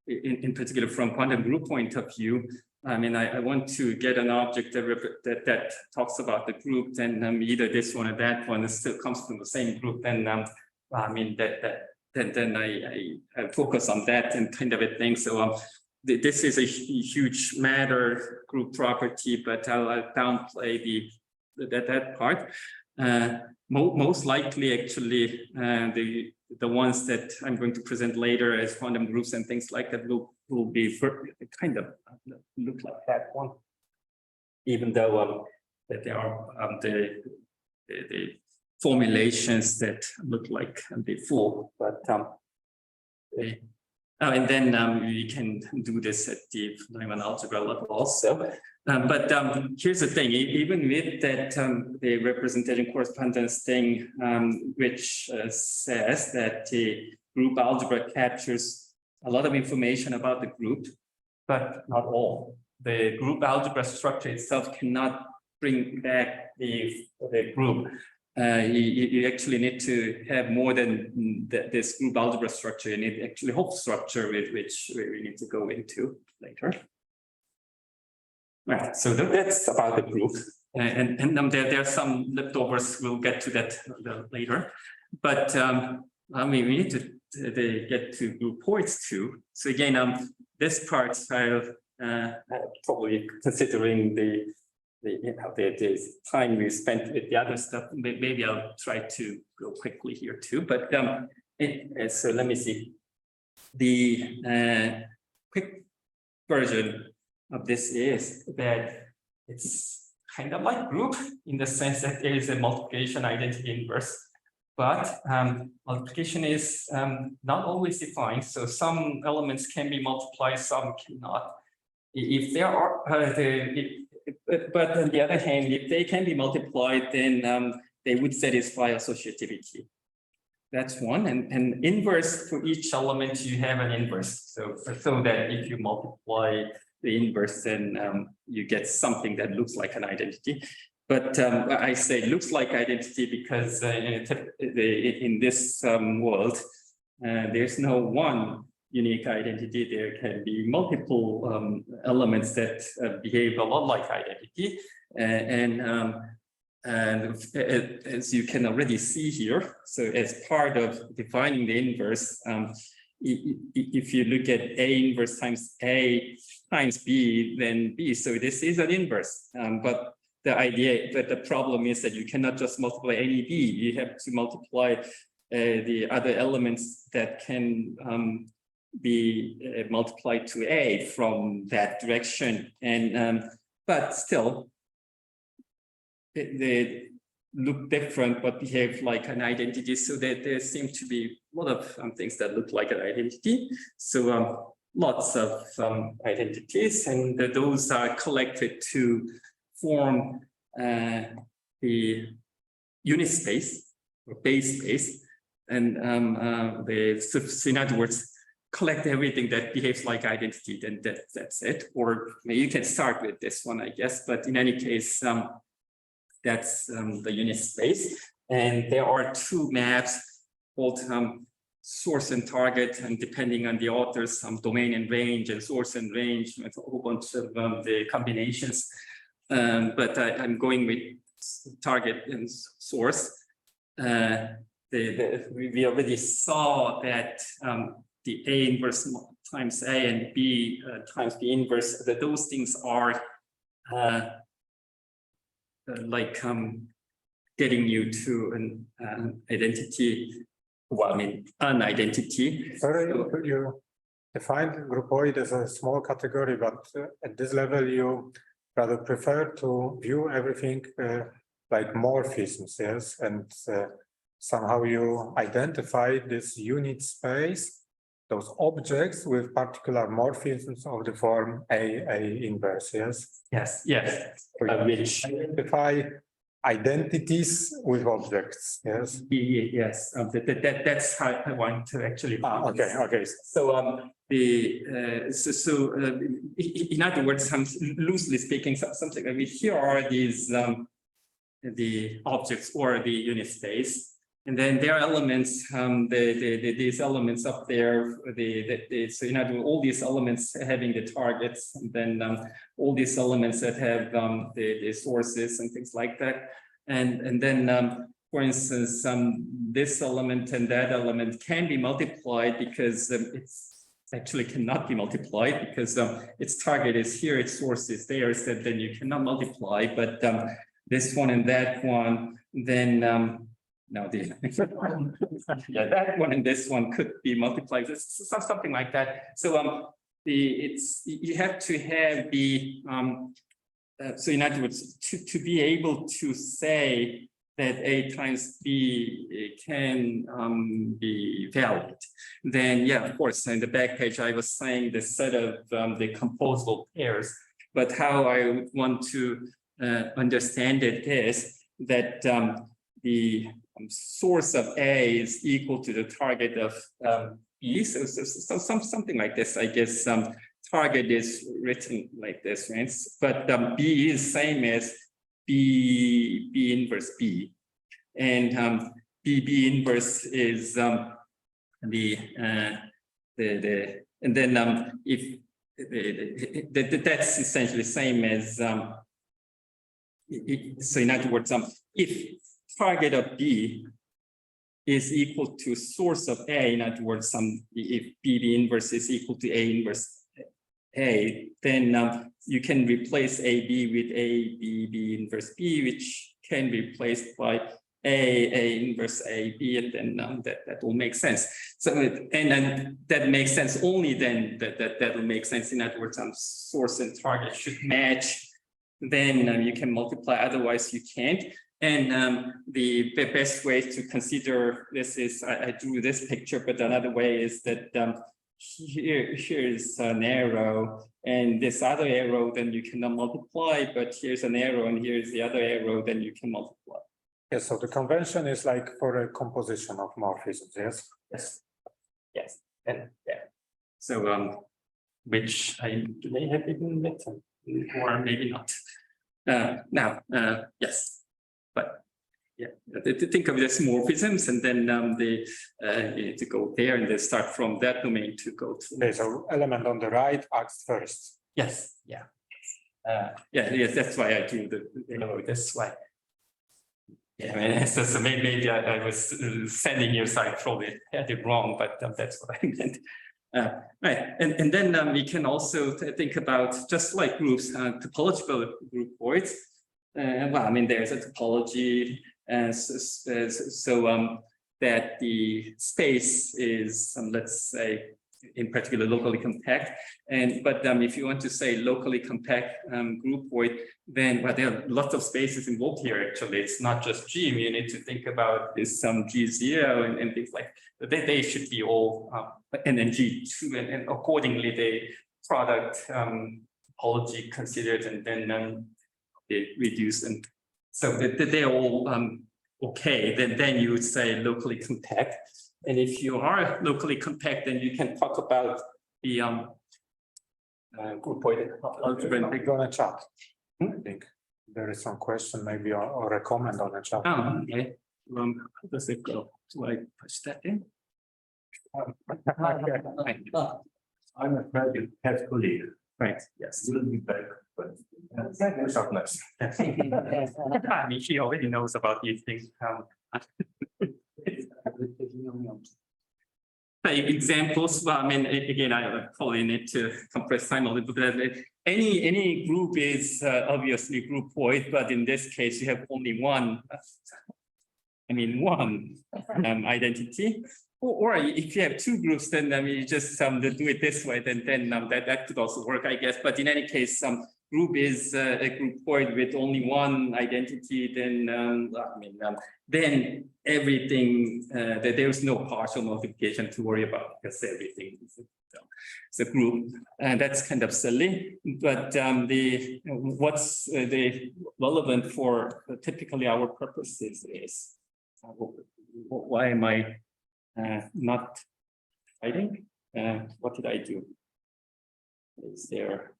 in particular from quantum group point of view, I mean, I want to get an object that talks about the group, then either this one or that one still comes from the same group, then I mean then I focus on that and kind of a thing. So this is a huge matter, group property, but I'll downplay that part. Most likely, actually, the ones that I'm going to present later as quantum groups and things like that will be kind of look like that one, even though that there are the formulations that look like before, but and then we can do this at the Neumann algebra level also. But here's the thing, even with that, the representation correspondence thing, which says that the group algebra captures a lot of information about the group, but not all. The group algebra structure itself cannot bring back the group. You actually need to have more than this group algebra structure. You need actually whole structure, which we need to go into later. Right, so that's about the group, and there are some leftovers. We'll get to that later, but I mean we need to get to groupoids too. So again, this part I'll probably considering the time we spent with the other stuff. Maybe I'll try to go quickly here too. But so let me see. The quick version of this is that it's kind of like group in the sense that there is a multiplication identity inverse, but multiplication is not always defined. So some elements can be multiplied, some cannot. If there are, but on the other hand, if they can be multiplied, then they would satisfy associativity. That's one, and inverse for each element, you have an inverse. So that if you multiply the inverse, then you get something that looks like an identity. But I say looks like identity because in this world, there's no one unique identity. There can be multiple elements that behave a lot like identity. And as you can already see here, so as part of defining the inverse, if you look at A inverse times A times B, then B. So this is an inverse. But the problem is that you cannot just multiply any B. You have to multiply the other elements that can be multiplied to A from that direction. And but still, they look different but behave like an identity, so that there seem to be a lot of things that look like an identity. So lots of identities, and those are collected to form the unit space or base space, and in other words, collect everything that behaves like identity, then that's it. Or you can start with this one, I guess, but in any case, that's the unit space. And there are two maps called source and target, and depending on the authors, domain and range, and source and range, with a whole bunch of the combinations. But I'm going with target and source. We already saw that the A inverse times A and B times B inverse, that those things are like getting you to an identity, well, I mean, an identity. Sorry, you defined groupoid as a small category, but at this level, you rather prefer to view everything like morphisms, yes? And somehow you identify this unit space, those objects with particular morphisms of the form A inverse, yes? Yes. Which identify identities with objects, yes? Yes, that's how I want to actually. Okay. So in other words, loosely speaking, something I mean, here are these the objects or the unit space, and then there are elements. These elements up there. So in other words, all these elements having the targets, and then all these elements that have the sources and things like that, and then. For instance, this element and that element can be multiplied because it's actually cannot be multiplied because its target is here, its source is there, so then you cannot multiply. But this one and that one, then no, yeah, that one and this one could be multiplied. Something like that. So you have to have the so in other words, to be able to say that A times B can be valid, then yeah, of course, in the back page, I was saying the set of the composable pairs, but how I would want to understand it is that the source of A is equal to the target of B, so something like this, I guess. Target is written like this, right? But B is same as B inverse B, and B inverse is and then if that's essentially the same as so in other words, if target of B is equal to source of A, in other words, if B inverse is equal to A inverse A, then you can replace AB with B inverse B, which can be replaced by A inverse AB, and then that will make sense. So and then that makes sense only then that will make sense. In other words, source and target should match. Then you can multiply. Otherwise, you can't. And the best way to consider this is I drew this picture, but another way is that. Here's an arrow and this other arrow, then you cannot multiply, but here's an arrow and here's the other arrow, then you can multiply. Yes, so the convention is like for a composition of morphisms, yes? Yes, and yeah. So which I may have even written, or maybe not. Now, yes, but yeah, to think of this morphisms, and then you need to go there and then start from that domain to go to. Okay, so element on the right acts first. Yes, yeah. Yes, that's why I drew the arrow this way. Yeah, I mean, so maybe I was sending you, so I probably had it wrong, but that's what I meant. Right, and then we can also think about, just like groups, topological groupoids. Well, I mean, there's a topology, so that the space is, let's say, in particular, locally compact. But if you want to say locally compact groupoid, then well, there are lots of spaces involved here. Actually, it's not just G. You need to think about this G0 and things like that. They should be all and then G2, and accordingly the product topology considered, and then they reduce, and so they're all okay. Then you would say locally compact. And if you are locally compact, then you can talk about the groupoid algebra. We go on a chat. I think there is some question maybe or a comment on the chat. Oh, okay. How does it go? Do I push that in? I'm afraid you have to leave. Right. Yes. We'll be back, but sharpness. I mean, she already knows about these things. Examples. Well, I mean, again, I probably need to compress time a little bit. Any group is obviously groupoid, but in this case, you have only one. I mean, one identity. Or if you have two groups, then I mean, you just do it this way. Then that could also work, I guess. But in any case, group is a groupoid with only one identity. Then I mean, then everything that there's no partial multiplication to worry about, because everything is the group, and that's kind of silly. But what's the relevant for typically our purposes is why am I not writing? What did I do? Is there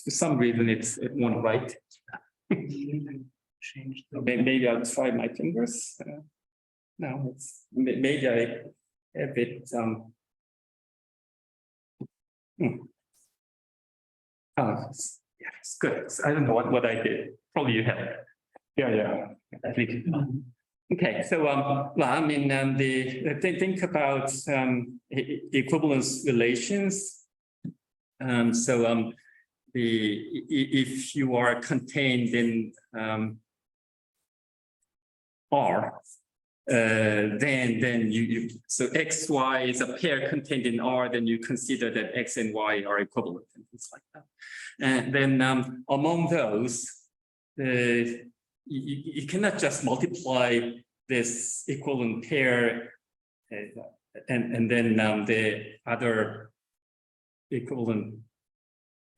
for some reason it won't write? Maybe I'll try my fingers. No, it's maybe I have it. Oh, yeah, it's good. I don't know what I did. Probably you have. Yeah. I think. Okay, so well, I mean, think about equivalence relations. If you are contained in R, then you so X, Y is a pair contained in R, then you consider that X and Y are equivalent and things like that. And then among those, you cannot just multiply this equivalent pair and then the other equivalent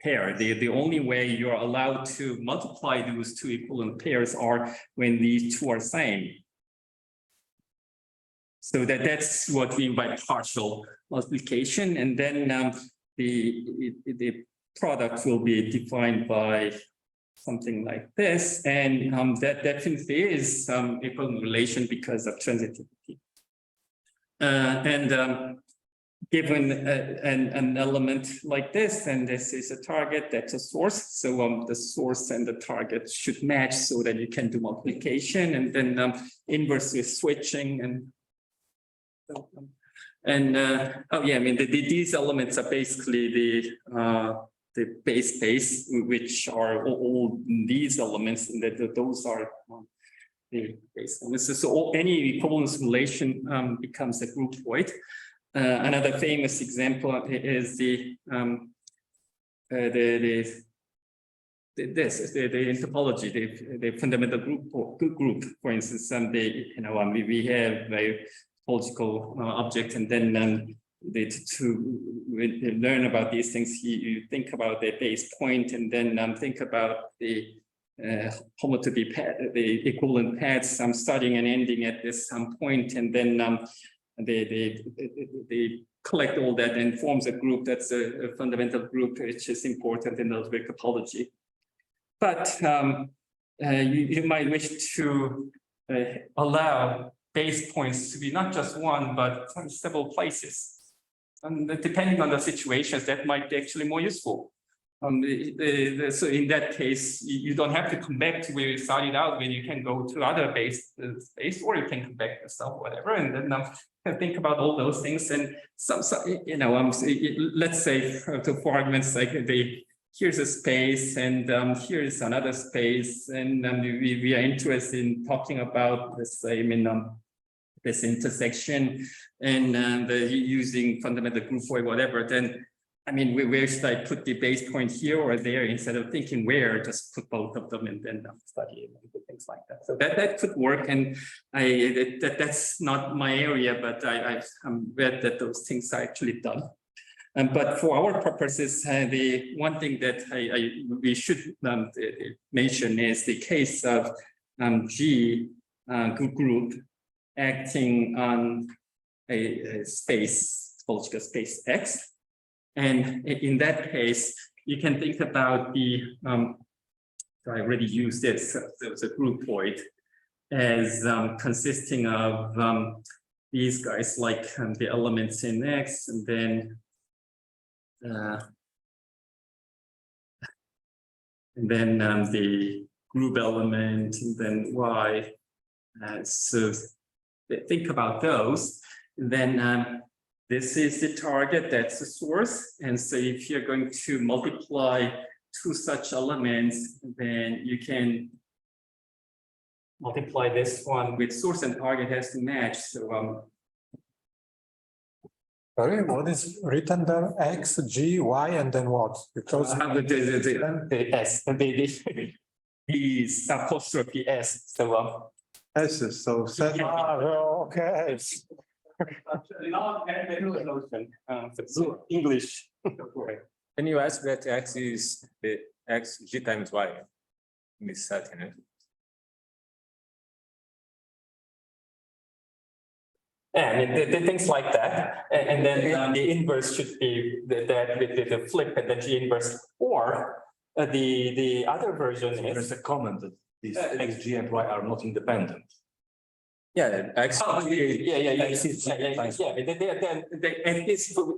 pair. The only way you're allowed to multiply those two equivalent pairs are when these two are same. So that's what we mean by partial multiplication, and then the product will be defined by something like this, and that definitely is some equivalent relation because of transitivity. Given an element like this, and this is a target, that's a source. So the source and the target should match so that you can do multiplication, and then inverse is switching oh yeah, I mean these elements are basically the base space, which are all these elements, and that those are the base elements. So any equivalence relation becomes a groupoid. Another famous example is the topology, the fundamental group. For instance, we have a topological object, and then to learn about these things, you think about the base point, and then think about the homotopy pad, the equivalent paths, starting and ending at this point, and then they collect all that and forms a group that's a fundamental group, which is important in algebraic topology. But you might wish to allow base points to be not just one, but several places. And depending on the situations, that might be actually more useful. So in that case, you don't have to come back to where you started out, when you can go to other base space, or you can come back yourself, whatever, and then think about all those things. And let's say for argument's sake, here's a space, and here is another space, and we are interested in talking about this, this intersection, and using fundamental groupoid, whatever. Then, where should I put the base point, here or there? Instead of thinking where, just put both of them and then study it and things like that. So that could work, and that's not my area, but I'm read that those things are actually done. But for our purposes, the one thing that we should mention is the case of G group acting on a space, topological space X. And in that case, you can think about the, I already used this, there was a groupoid, as consisting of these guys, like the elements in X, and then the group element, and then Y. So think about those. And then this is the target, that's the source. And so if you're going to multiply two such elements, then you can multiply this one with source and target has to match. So sorry, what is written there? X, G, Y, and then what? Because the S, the apostrophe S. So S, so set. Okay. English. Can you ask that X is the X G times Y in this setting? Right? And the things like that, and then the inverse should be that with the flip and the G inverse, or the other version There's is. a comment that these X, G, and Y are not independent. Yeah, X. Oh, yeah. X is G times Y. And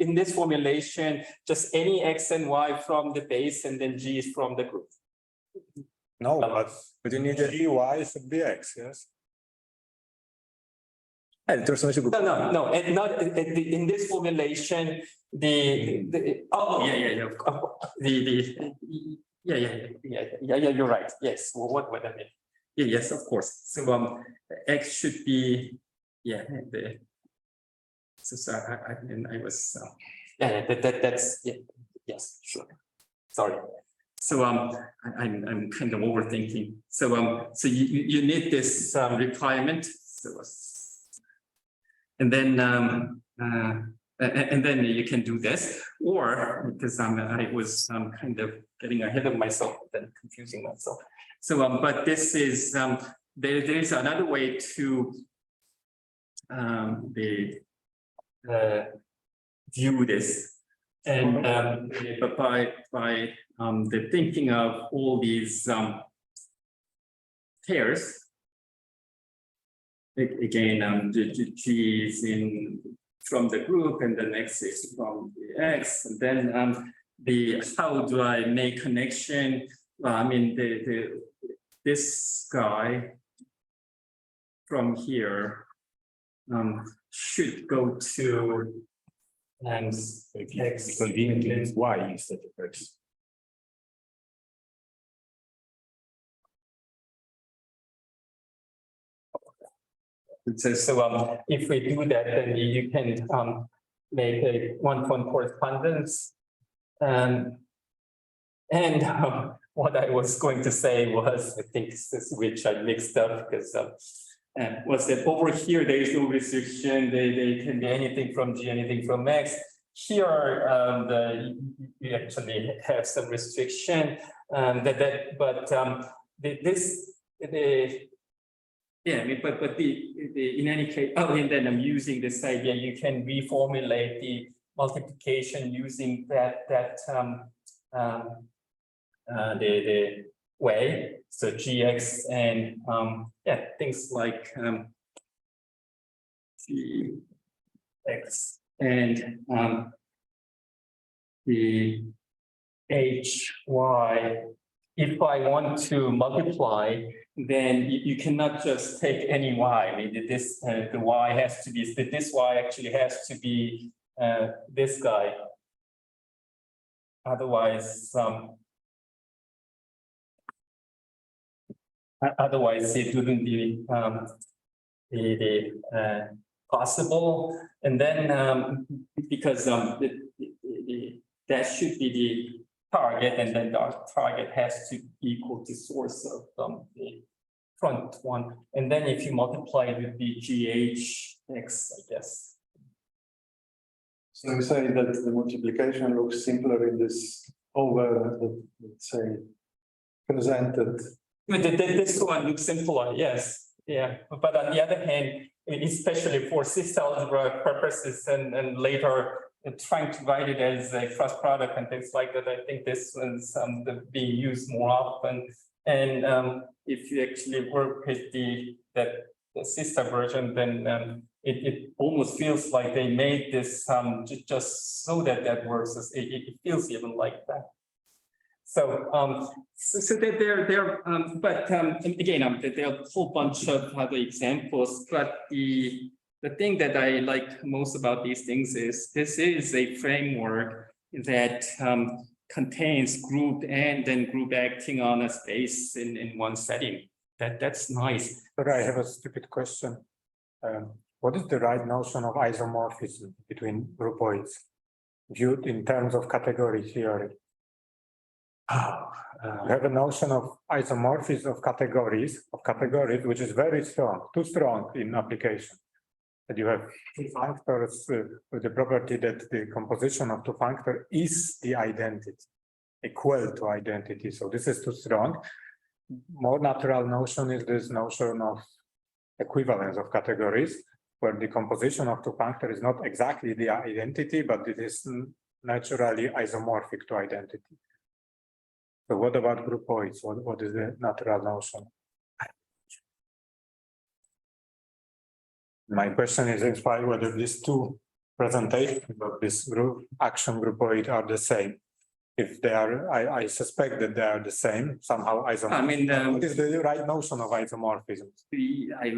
in this formulation, just any X and Y from the base, and then G is from the group. No, but But you need a. GY should be X, yes? No, and not in this formulation, you're right. Yes, well, what I mean. Yeah, yes, of course. So X should be, I was, that's, yes, sure. Sorry. So I'm kind of overthinking. So you need this requirement. So and then you can do this, or because I was kind of getting ahead of myself, then confusing myself. So but this is there's another way to view this, and but by the thinking of all these pairs. Again, the G is in from the group, and the next is from the X, and then how do I make connection? I mean this guy from here should go to X Conveniently, Y instead of X. So if we do that, then you can make a one-to-one correspondence. And what I was going to say was, I think this which I mixed up because was that over here there is no restriction. They can be anything from G, anything from X. Here you actually have some restriction. But in any case, and then I'm using this idea. You can reformulate the multiplication using the way. So GX and things like GX and the HY. If I want to multiply, then you cannot just take any Y. I mean, the Y has to be, this Y actually has to be this guy. Otherwise, it wouldn't be possible. And then because that should be the target, and then the target has to equal the source of the front one. And then if you multiply it with the GHX, I guess. So you say that the multiplication looks simpler in this over the, let's say, presented. This one looks simpler, yes. Yeah, but on the other hand, especially for cis algebra purposes and later trying to write it as a cross product and things like that, I think this one's being used more often. And if you actually work with the sister version, then it almost feels like they made this just so that works. It feels even like that. So so that there but again there are a whole bunch of other examples, but the thing that I like most about these things is this is a framework that contains group and then group acting on a space in one setting. That's nice. But I have a stupid question. What is the right notion of isomorphism between groupoids viewed in terms of category theory? We have a notion of isomorphism of categories, which is very strong, too strong in application. that you have two functors with the property that the composition of two functors is the identity, equal to identity. So this is too strong. More natural notion is this notion of equivalence of categories, where the composition of two functors is not exactly the identity, but it is naturally isomorphic to identity. So what about groupoids? What is the natural notion? My question is inspired whether these two presentations of this group action groupoid are the same. If they are, I suspect that they are the same, somehow isomorphic. I mean, what is the right notion of isomorphism? I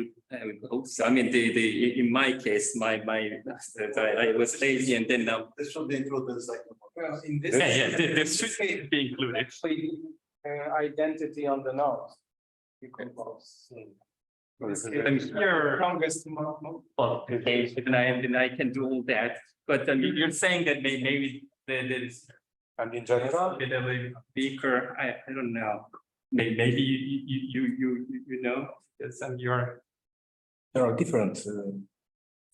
would hope so. I mean, in my case, I was lazy and then This should be included in the second one. Well, in this. this should be included. Actually, identity on the nose. You can pose. I'm here. Strongest. Well, okay, then I can do all that, but you're saying that maybe there's And in general, a bit of a weaker, I don't know. Maybe you know, that some your. There are different,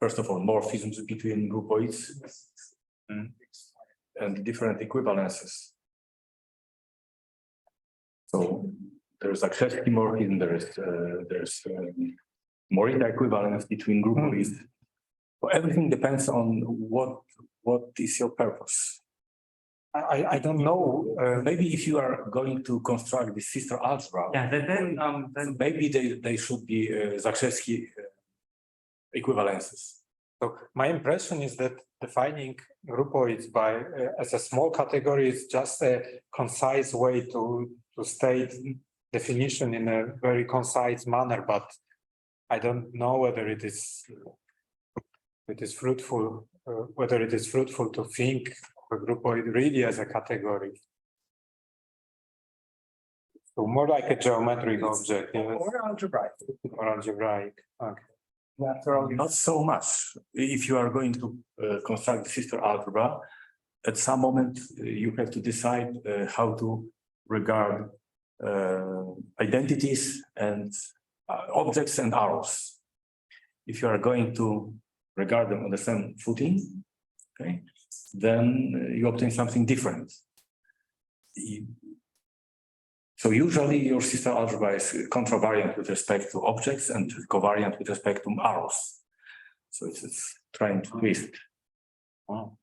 first of all, morphisms between groupoids and different equivalences. So there's accessory morphism, there's Morita equivalence between groupoids. So everything depends on what is your purpose. I don't know. Maybe if you are going to construct the sister algebra, Yeah, then maybe they should be Zakrzewski equivalences. so my impression is that defining groupoids by as a small category is just a concise way to state definition in a very concise manner, but I don't know whether it is fruitful, to think of a groupoid really as a category. So more like a geometric object, yes, Or algebraic. or algebraic. Okay. Naturally. Not so much. If you are going to construct the sister algebra, at some moment you have to decide how to regard identities and objects and arrows. If you are going to regard them on the same footing, okay, then you obtain something different. So usually your sister algebra is contravariant with respect to objects and covariant with respect to arrows. So it's trying to twist. Wow.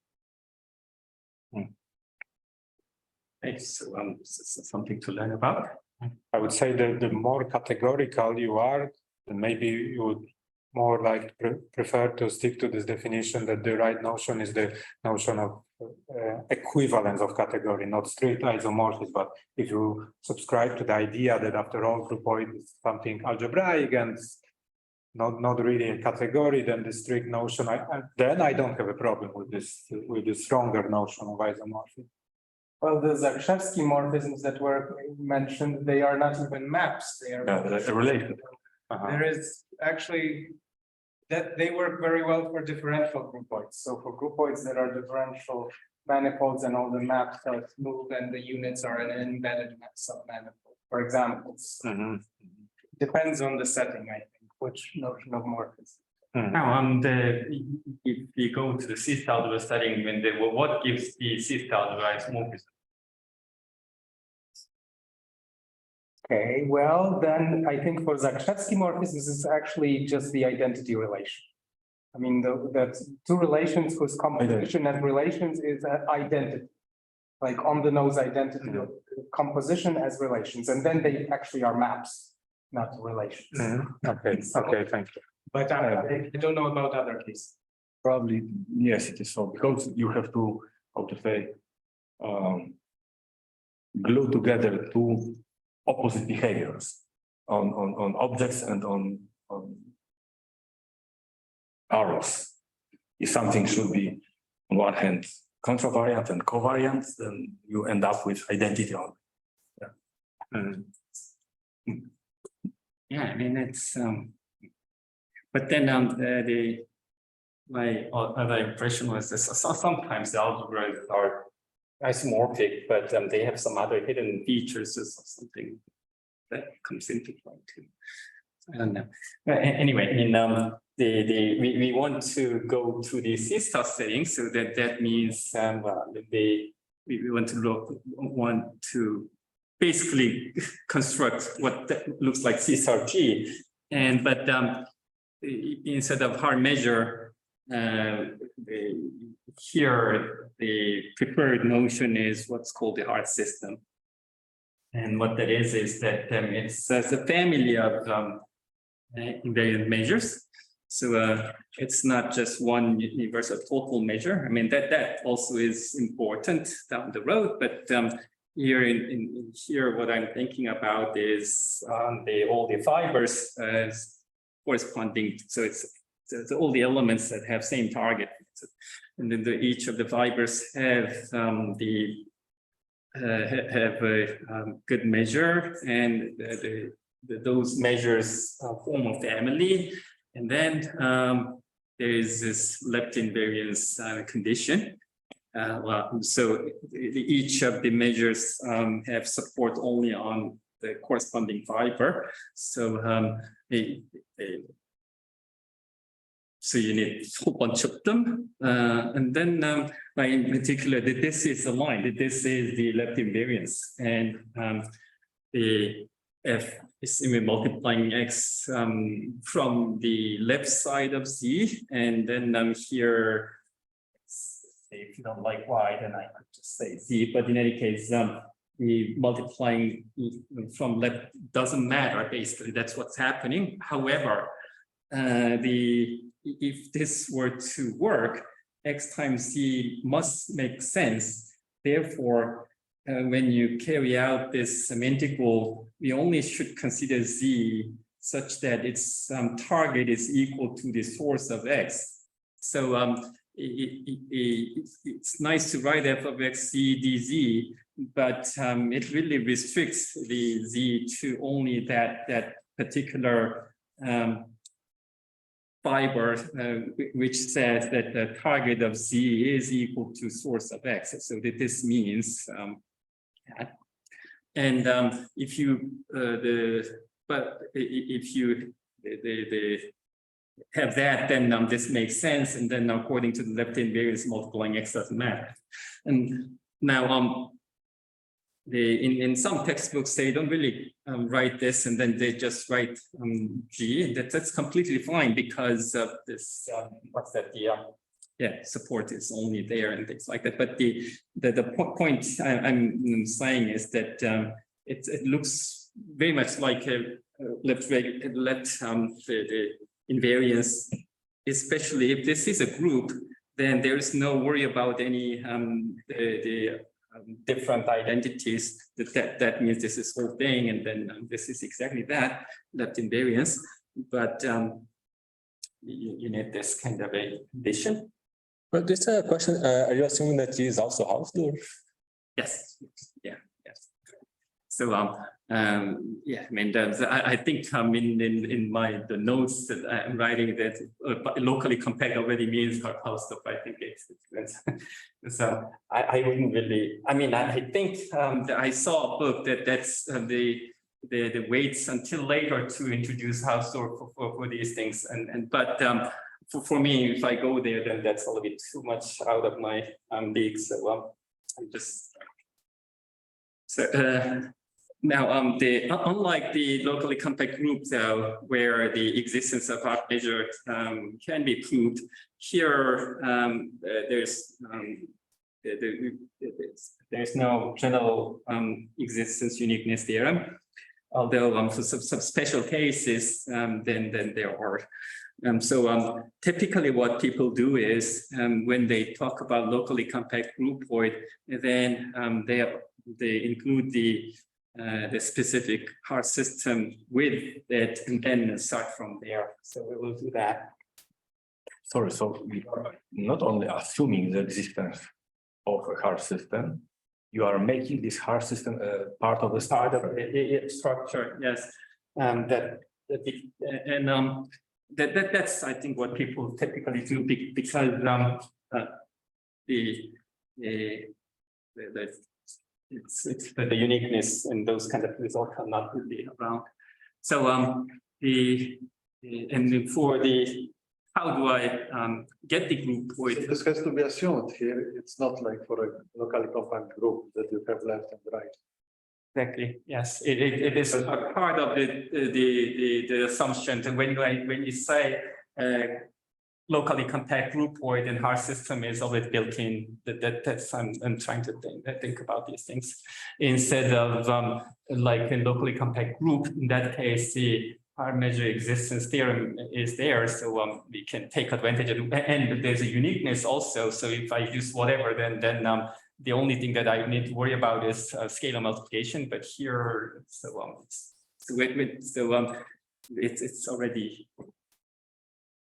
it's something to learn about. I would say that the more categorical you are, then maybe you would more like prefer to stick to this definition that the right notion is the notion of equivalence of category, not strict isomorphism. But if you subscribe to the idea that after all groupoid is something algebraic and not really a category, then the strict notion, then I don't have a problem with this stronger notion of isomorphism. Well, the Zakrzewski morphisms that were mentioned, they are not even maps, they are. Related. There is actually, that they work very well for differential groupoids. So for groupoids that are differential manifolds and all the maps are smooth and the units are an embedded submanifold, for examples. Depends on the setting, I think, which notion of morphism. Now, if we go to the sister algebra setting, what gives the sister algebra its morphism? Okay, well, then I think for Zakrzewski morphisms, it's actually just the identity relation. I mean, that two relations whose composition as relations is identity. Like on the nose identity, composition as relations, and then they actually are maps, not relations. Okay, thank you. But I don't know about other cases. Probably, yes, it is so, because you have to, how to say, glue together two opposite behaviors on objects and on arrows. If something should be on one hand contravariant and covariant, then you end up with identity on. Yeah, I mean, it's but then my other impression was this, sometimes the algebras are isomorphic, but they have some other hidden features or something that comes into play too. I don't know. Anyway, we want to go to the C-star setting, so that means we want to basically construct what that looks like C-star G, but instead of hard measure, here the preferred notion is what's called the hard system. And what that is that it's a family of invariant measures. So it's not just one universal total measure. I mean, that also is important down the road, but here in here, what I'm thinking about is all the fibers as corresponding. So it's all the elements that have same target, and then each of the fibers have have a good measure, and those measures form a family, and then there is this lepton variance condition. So each of the measures have support only on the corresponding fiber. So so you need a whole bunch of them, and then in particular, this is a line. This is the lepton variance, and the F is multiplying X from the left side of Z, and then here. If you don't like Y, then I could just say Z. But in any case, the multiplying from left doesn't matter. Basically, that's what's happening. However, if this were to work, X times Z must make sense. Therefore, when you carry out this integral, we only should consider Z such that its target is equal to the source of X. So it's nice to write f of x z dz, but it really restricts the z to only that particular fiber, which says that the target of z is equal to source of x. So that this means that. And if you have that, then this makes sense, and then according to the lepton variance, multiplying x doesn't matter. And now in some textbooks they don't really write this, and then they just write g. That's completely fine because of this what's that, support is only there and things like that. But the point I'm saying is that it looks very much like a the invariance, especially if this is a group, then there is no worry about any different identities. That means this is whole thing, and then this is exactly that left invariance. But you need this kind of a condition. But this question: are you assuming that G is also Hausdorff? Yes. Yeah. Yes. So yeah, I mean, I think in the notes that I'm writing that locally compact already means Hausdorff. I think it's so I wouldn't really. I mean, I think that I saw a book that's the waits until later to introduce Hausdorff for these things, but for me, if I go there, then that's a little bit too much out of my league. So I'm just now, unlike the locally compact group, though, where the existence of hard measure can be proved, here there's no general existence uniqueness theorem. Although for some special cases, then there are. So typically, what people do is when they talk about locally compact groupoid, then they include the specific hard system with it, and then start from there. So we will do that. Sorry, so we are not only assuming the existence of a hard system, you are making this hard system part of the structure. Part of the structure, yes. That's I think what people typically do, because it's the uniqueness and those kind of results are not really around. So and for the how do I get the groupoid? This has to be assumed here. It's not like for a locally confined group that you have left and right. Exactly. Yes, it is a part of the assumption that when you say locally compact groupoid and Haar system is already built in. That's I'm trying to think about these things instead of like a locally compact group. In that case, the Haar measure existence theorem is there, so we can take advantage of it. And there's a uniqueness also. So if I use whatever, then the only thing that I need to worry about is scalar multiplication. But here, it's already.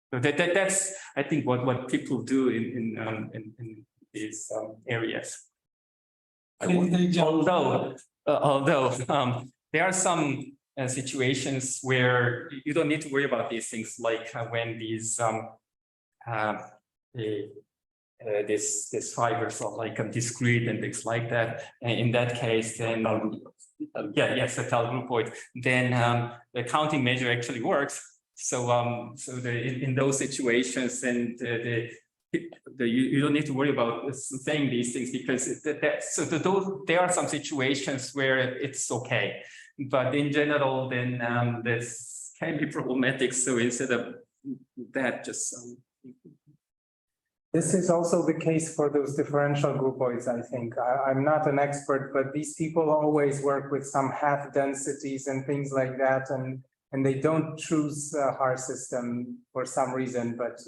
So that's I think what people do in these areas. Although there are some situations where you don't need to worry about these things, like when these fibers are like discrete and things like that. And in that case, then yes, a tau groupoid. Then the counting measure actually works. So in those situations, and you don't need to worry about saying these things because there are some situations where it's okay, but in general, then this can be problematic. So instead of that, just This is also the case for those differential groupoids, I think. I'm not an expert, but these people always work with some half densities and things like that, and they don't choose a Haar system for some reason, but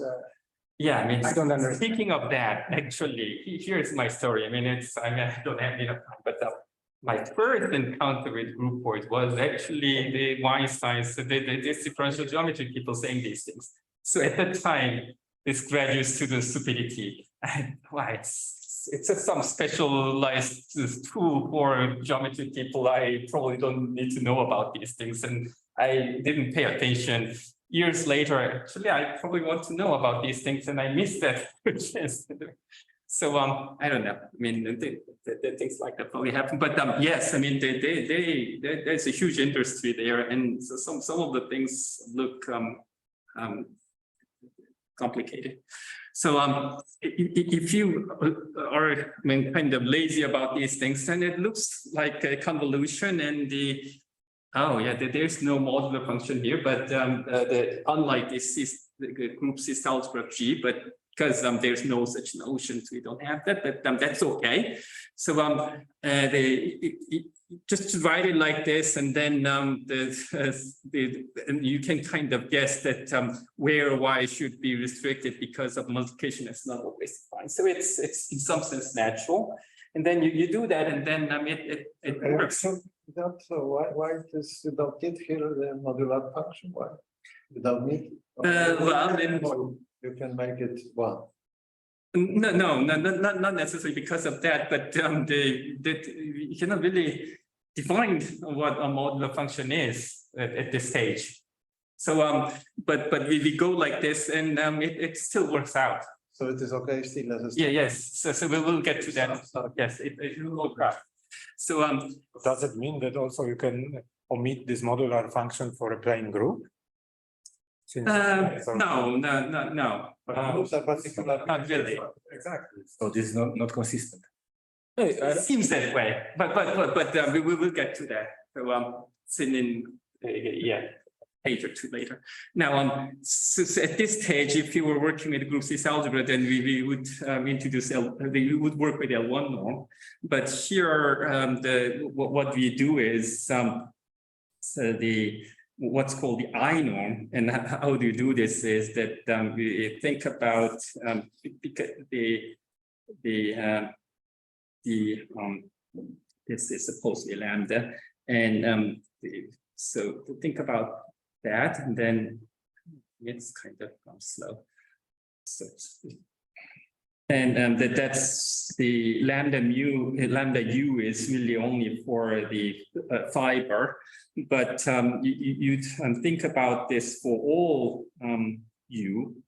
yeah, I mean, I don't understand. Speaking of that, actually, here's my story. I mean, I don't have enough time, but my first encounter with groupoids was actually the Weinsteins, this differential geometry people saying these things. So at that time, this graduates to the stupidity. Why it's just some specialized tool for geometry people. I probably don't need to know about these things, and I didn't pay attention. Years later, actually, I probably want to know about these things, and I missed that chance. So I don't know. I mean, things like that probably happen. But yes, I mean, there's a huge industry there, and so some of the things look complicated. So if you are kind of lazy about these things, then it looks like a convolution, and there's no modular function here, but unlike this group Cis algebra G, but because there's no such notion, so we don't have that, but that's okay. So just to write it like this, and then and you can kind of guess that where Y should be restricted because of multiplication is not always defined. So it's in some sense natural, and then you do that, and then it works. So why this you don't get here the modular function? Why without me? Well, then you can make it one. No, not necessarily because of that, but you cannot really define what a modular function is at this stage. So, but we go like this, and it still works out. So it is okay still as a yes. So we will get to that. Yes, it will work out. So does it mean that also you can omit this modular function for a plane group? No. Groups are particular. Not really. Exactly. So this is not consistent. It seems that way, but we will get to that. So page or two later. Now, so at this stage, if you were working with group Cis algebra, then we would introduce we would work with L1 norm. But here, what we do is what's called the I norm. And how do you do this is that we think about this is supposedly lambda, and so to think about that, and then it's kind of slow. So, and that's the lambda u is really only for the fiber, but you think about this for all u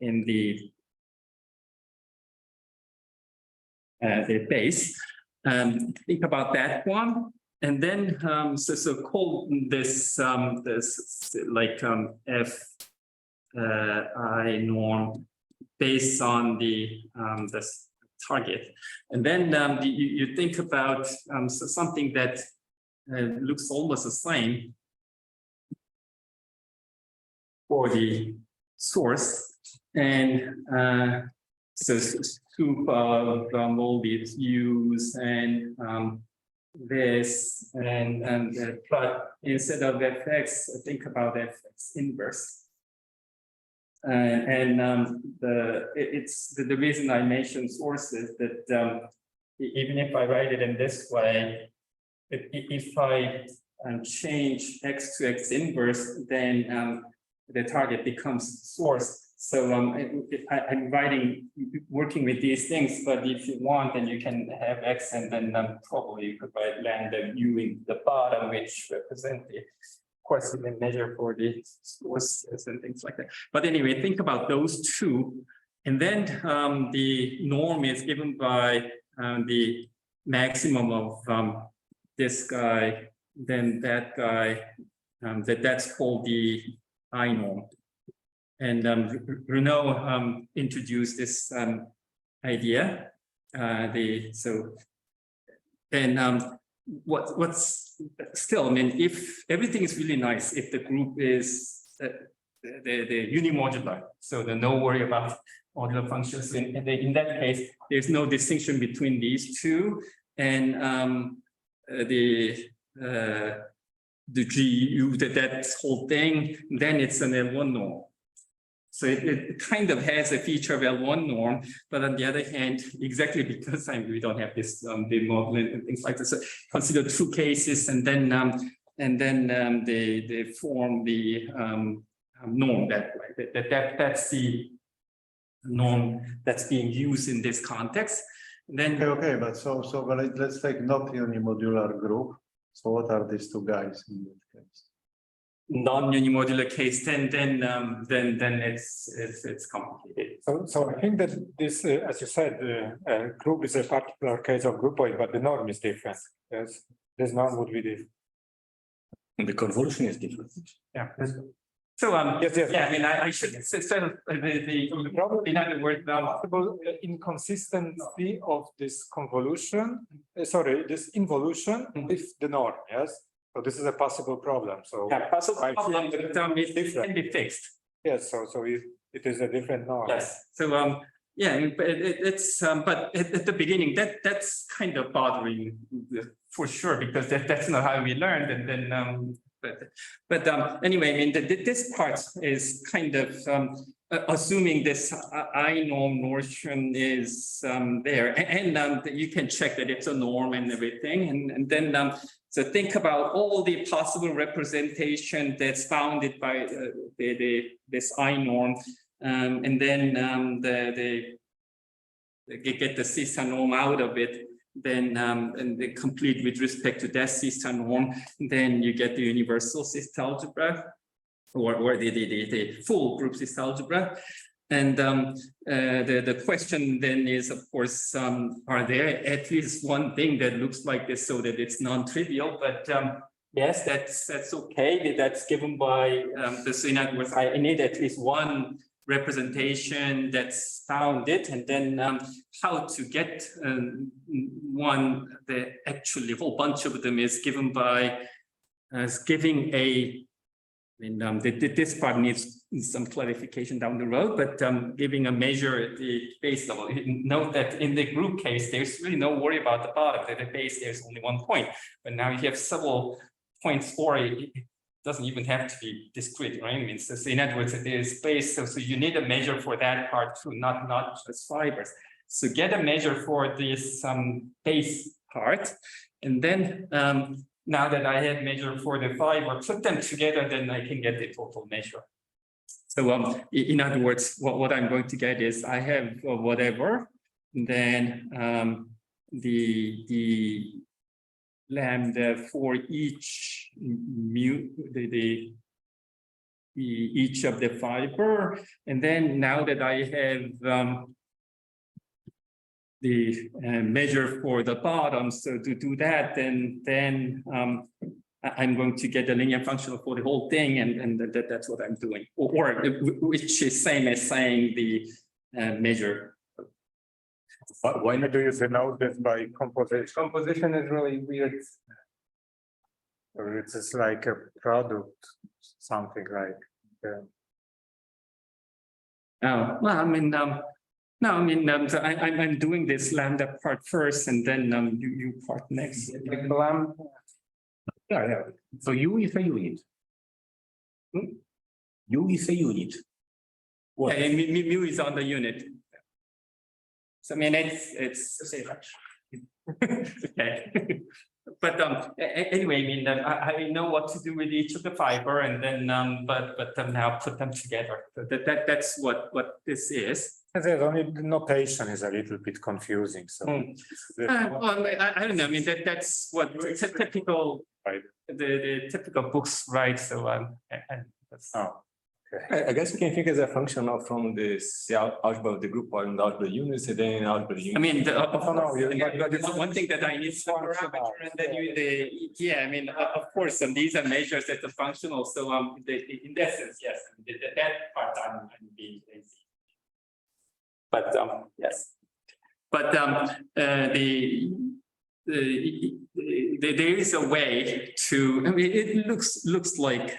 in the base. Think about that one, and then so call this this like f I norm based on the this target, and then you think about so something that looks almost the same for the source, and so scoop of all these u's and this and but instead of fx, think about fx inverse. It's the reason I mentioned sources that even if I write it in this way, if I change x to x inverse, then the target becomes source. So I'm working with these things, but if you want, then you can have x, and then probably you could write lambda u in the bottom, which represent the course you can measure for the sources and things like that. But anyway, think about those two. And then the norm is given by the maximum of this guy, then that guy, that's called the I norm. And Renaud introduced this idea. What's still, I mean, if everything is really nice, if the group is the unimodular, so there's no worry about modular functions. In that case, there's no distinction between these two, and the GU, that whole thing, then it's an L1 norm. So it kind of has a feature of L1 norm, but on the other hand, exactly because we don't have this the model and things like this. So consider two cases, and then they form the norm that way. That's the norm that's being used in this context. And then okay, but but let's take not unimodular group. So what are these two guys in this case? Non-unimodular case, then it's complicated. So I think that this, as you said, group is a particular case of groupoid, but the norm is different. Yes, this norm would be different. And the convolution is different. Yeah. So yes. Yeah, I mean, I should instead of the problem. In other words, possible inconsistency of this convolution. This involution with the norm. Yes. So this is a possible problem. So yeah, possible problem, but it can be fixed. Yes. So it is a different norm. Yes. So yeah, but it's but at the beginning that's kind of bothering for sure, because that's not how we learned, and then but anyway, I mean this part is kind of assuming this I norm notion is there, and you can check that it's a norm and everything, and then so think about all the possible representation that's founded by this I norm, and then get the cis norm out of it. Then and they complete with respect to that cis norm. Then you get the universal cis algebra, or the full group cis algebra. And the question then is, of course, are there at least one thing that looks like this so that it's non-trivial? But yes, that's okay. That's given by so in other words, I need at least one representation that's founded, and then how to get one, actually a whole bunch of them is given by giving a. I mean, this part needs some clarification down the road, but giving a measure at the base level. Note that in the group case, there's really no worry about the bottom. At the base, there's only one point. But now you have several points, or it doesn't even have to be discrete, right? I mean, so in other words, there's space. So you need a measure for that part too, not just fibers. So get a measure for this base part, and then now that I have measure for the fiber, put them together, then I can get the total measure. So in other words, what I'm going to get is I have whatever, then the lambda for each each of the fiber, and then now that I have measure for the bottom. So to do that, then I'm going to get the linear function for the whole thing, and that's what I'm doing, or which is same as saying the measure. Why not do you denote this by composition? Composition is really weird. Or it's just like a product, something like. Oh, well, I mean, no, I mean, so I'm doing this lambda part first, and then you part next. Like the lamb. Yeah. So U is a unit. U is a unit. Yeah, and mu is on the unit. So I mean, it's okay. But anyway, I mean, I know what to do with each of the fiber, and then but now put them together. So that's what this is. There's only the notation is a little bit confusing. So Well, I don't know. I mean, that's what it's a typical Right. the typical books write. So that's. I guess you can think as a function of from the algebra of the group or the algebra units and then algebra units. I mean, no, one thing that I need some parameter, and then I mean, of course, these are measures that are functional. So in that sense, yes, that part I'm being lazy. But yes, but there is a way to. I mean, it looks like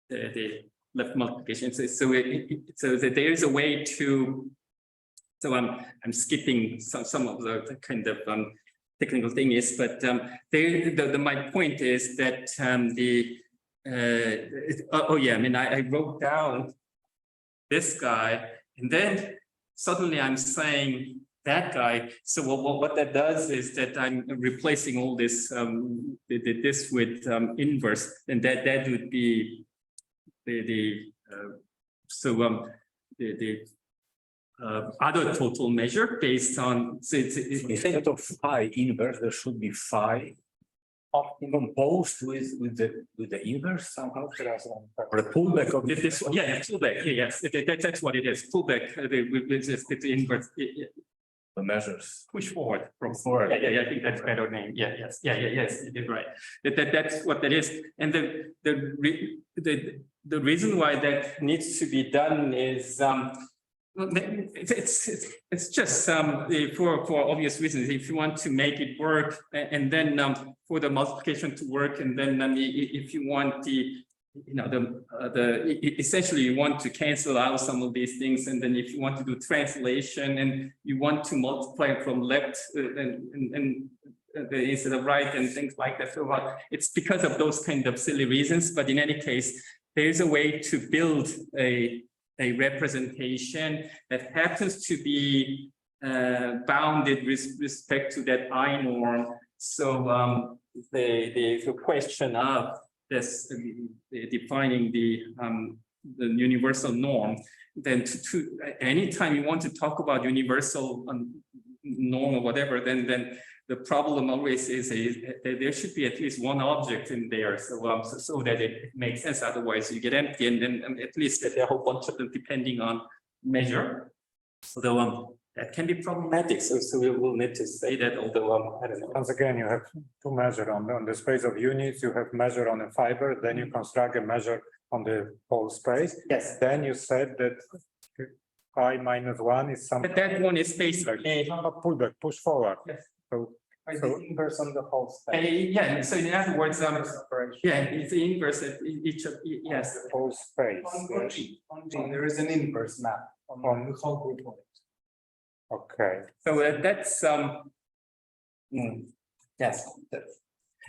the left multiplication. So there is a way to. So I'm skipping some of the kind of technical thing is, but my point is that I mean, I wrote down this guy, and then suddenly I'm saying that guy. So what that does is that I'm replacing all this this with inverse, and that would be the other total measure based on. So instead of phi inverse, there should be phi composed with the inverse somehow. Or a pullback of this. Yeah, pullback. Yes, that's what it is. Pullback. The inverse. The measures. Push forward from forward. Yeah. I think that's a better name. Yes. You did right. That's what that is. And the reason why that needs to be done is it's just for obvious reasons. If you want to make it work, and then for the multiplication to work, and then if you want essentially you want to cancel out some of these things, and then if you want to do translation and you want to multiply from left and instead of right and things like that, so it's because of those kind of silly reasons. But in any case, there is a way to build a representation that happens to be bounded with respect to that I norm. So the question of this defining the universal norm, then to anytime you want to talk about universal norm or whatever, then the problem always is that there should be at least one object in there, so that it makes sense. Otherwise, you get empty, and then at least there are a whole bunch of them depending on measure. Although that can be problematic, so we will need to say that. Although I don't know. Once again, you have to measure on the space of units. You have measure on a fiber, then you construct a measure on the whole space. Yes. Then you said that I minus 1 is something. But that one is basically Not pullback, push forward. Yes. So Inverse on the whole space. yeah. So in other words, it's the inverse at each of yes. the whole space. There is an inverse map on the whole group. Okay. So that's yes.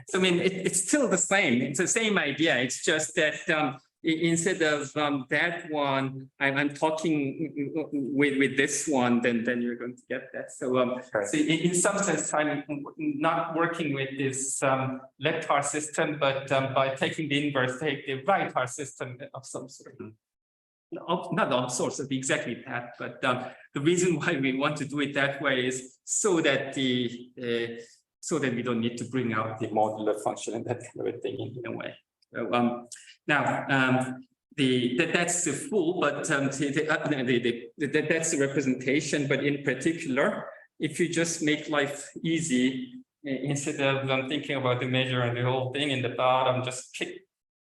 So I mean, it's still the same. It's the same idea. It's just that instead of that one, I'm talking with this one. Then you're going to get that. So so in some sense, I'm not working with this left heart system, but by taking the inverse, take the right heart system of some sort. Not all sorts of exactly that, but the reason why we want to do it that way is so that so that we don't need to bring out the modular function and that kind of thing in a way. So, now that's the full, but that's the representation. But in particular, if you just make life easy, instead of thinking about the measure and the whole thing in the bottom, just pick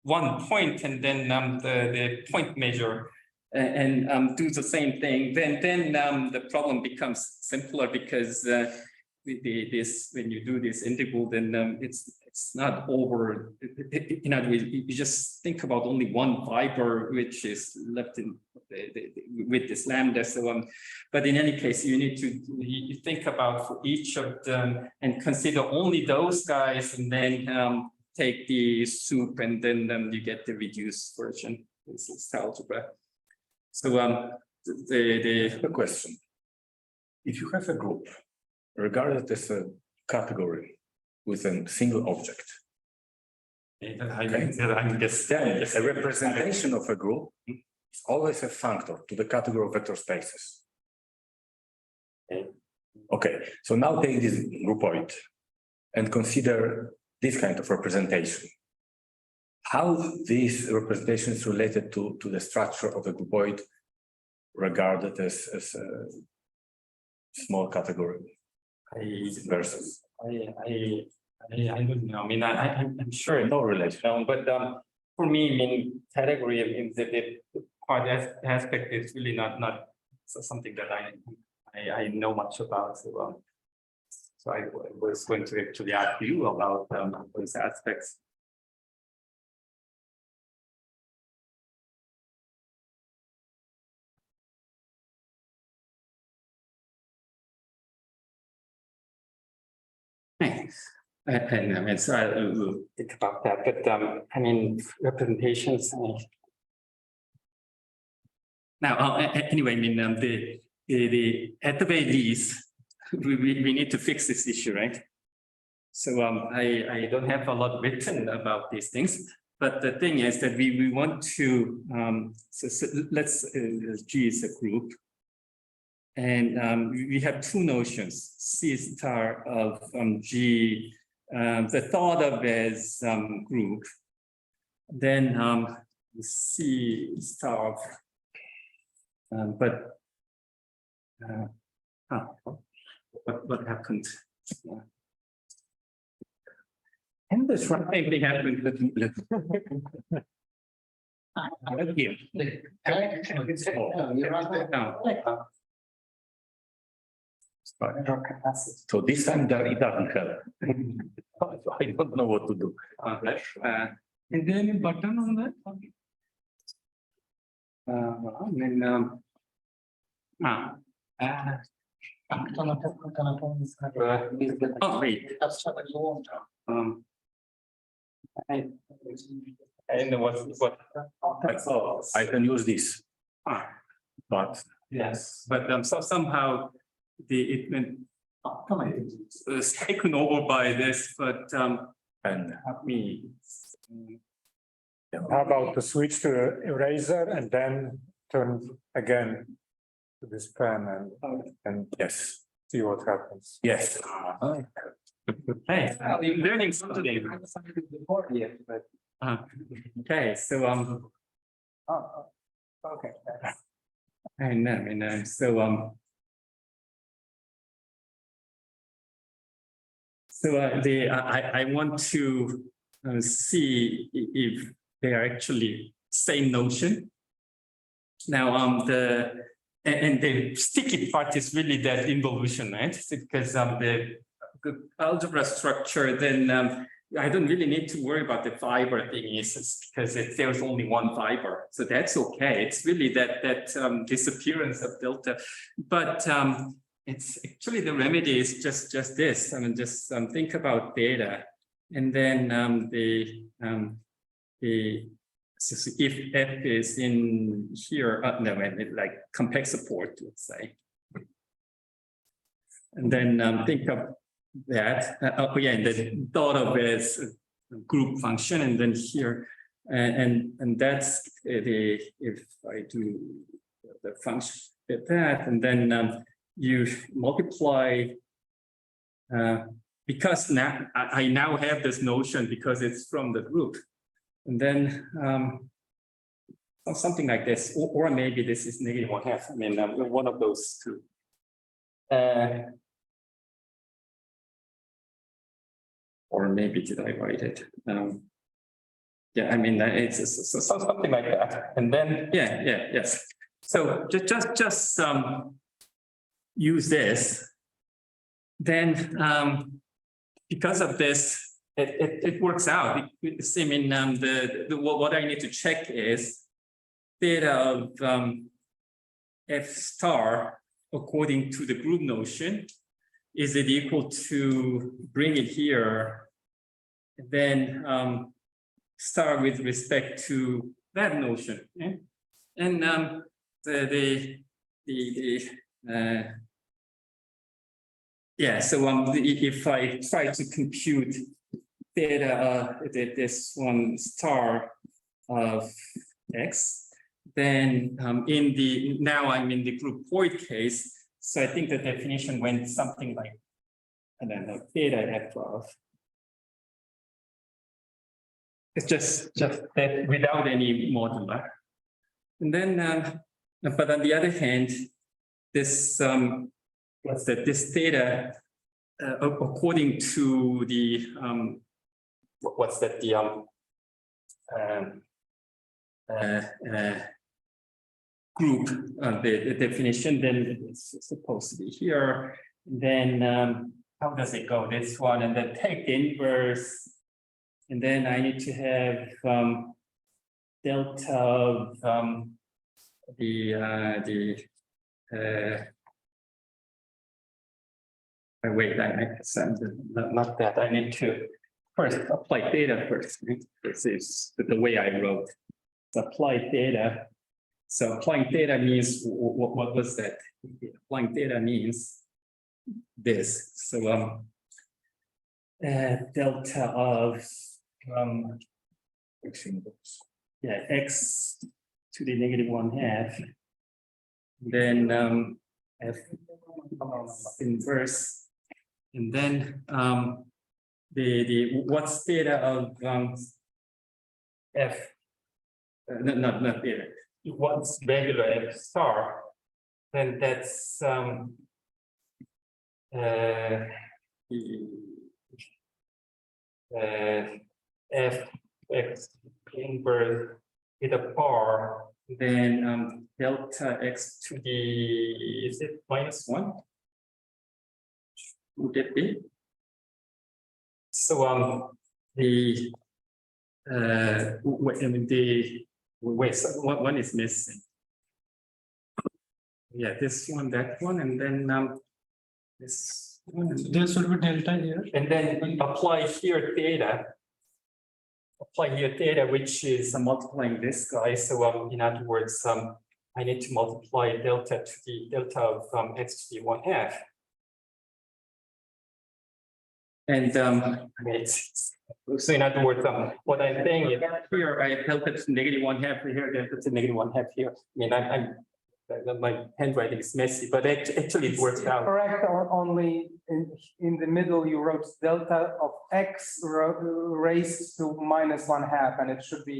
one point and then the point measure and do the same thing, then the problem becomes simpler because when you do this integral, then it's not over. In other words, you just think about only one fiber which is left in with this lambda. So but in any case, you need to you think about for each of them and consider only those guys, and then take the soup, and then you get the reduced version. This is algebra. So The question: if you have a group regarded as a category with a single object, I understand. a representation of a group is always a functor to the category of vector spaces. Okay, so now take this groupoid and consider this kind of representation. How this representation is related to the structure of the groupoid regarded as a small category versus. I don't know. I mean, I'm sure no relation, but for me, I mean, category in the part aspect is really not something that I know much about. So I was going to actually ask you about those aspects. Thanks. And I mean, so I will think about that, but I mean, representations. Now, anyway, I mean, the at the very least, we need to fix this issue, right? So I don't have a lot written about these things, but the thing is that we want to so let's G is a group. And we have two notions, C star of G, the thought of as group, then C star of, what happened? And this one thing happened. So this time that it doesn't help. I don't know what to do. Is there any button on that? Oh, wait. I know what I can use this, but yes, but so somehow it went taken over by this, but and help me. How about to switch to eraser and then turn again to this pen and yes, see what happens? yes. Hey, I'm learning something. Okay, so Okay. I know, so I want to see if they are actually same notion. Now and the sticky part is really that involution, right? Because the algebra structure, then I don't really need to worry about the fiber thing, because there's only one fiber, so that's okay. It's really that disappearance of delta, but it's actually the remedy is just this. I mean, just think about data, and then so if F is in here, no, like compact support, let's say, and then think of that. Oh yeah, and then thought of as a group function, and then here, and that's the if I do the function with that, and then you multiply because now I now have this notion because it's from the group, and then something like this, or maybe this is -1/2. I mean, one of those two. or maybe did I write it? Yeah, I mean, it's something like that. And then, yes. So just use this. Then, because of this, it works out. I mean, what I need to check is theta of F star according to the group notion. Is it equal to bring it here, then start with respect to that notion, okay? And so if I try to compute theta, this one star of x, then now I'm in the groupoid case. So I think the definition went something like, I don't know, theta f of. It's just that without any modular. And then, but on the other hand, this this theta, according to the group, the definition, then it's supposed to be here. Then how does it go? This one, and then take the inverse, and then I need to have delta of wait, not that. I need to first apply theta first. This is the way I wrote. Apply theta. So applying theta means what was that? Applying theta means this. So delta of x to the -1/2. Then f inverse, and then what's theta of f? Not theta. What's regular f star? Then that's f x inverse with a bar, then delta x to the, is it -1? Would it be? So what one is missing? Yeah, this one, that one, and then this one. There should be delta here. And then apply here theta. Apply here theta, which is multiplying this guy. So in other words, I need to multiply delta to the delta of x to the 1/2. And so in other words, what I'm saying is here I delta to -1/2 here, delta to -1/2 here. I mean, my handwriting is messy, but actually it works out. Correct, only in the middle you wrote delta of x raised to -1/2, and it should be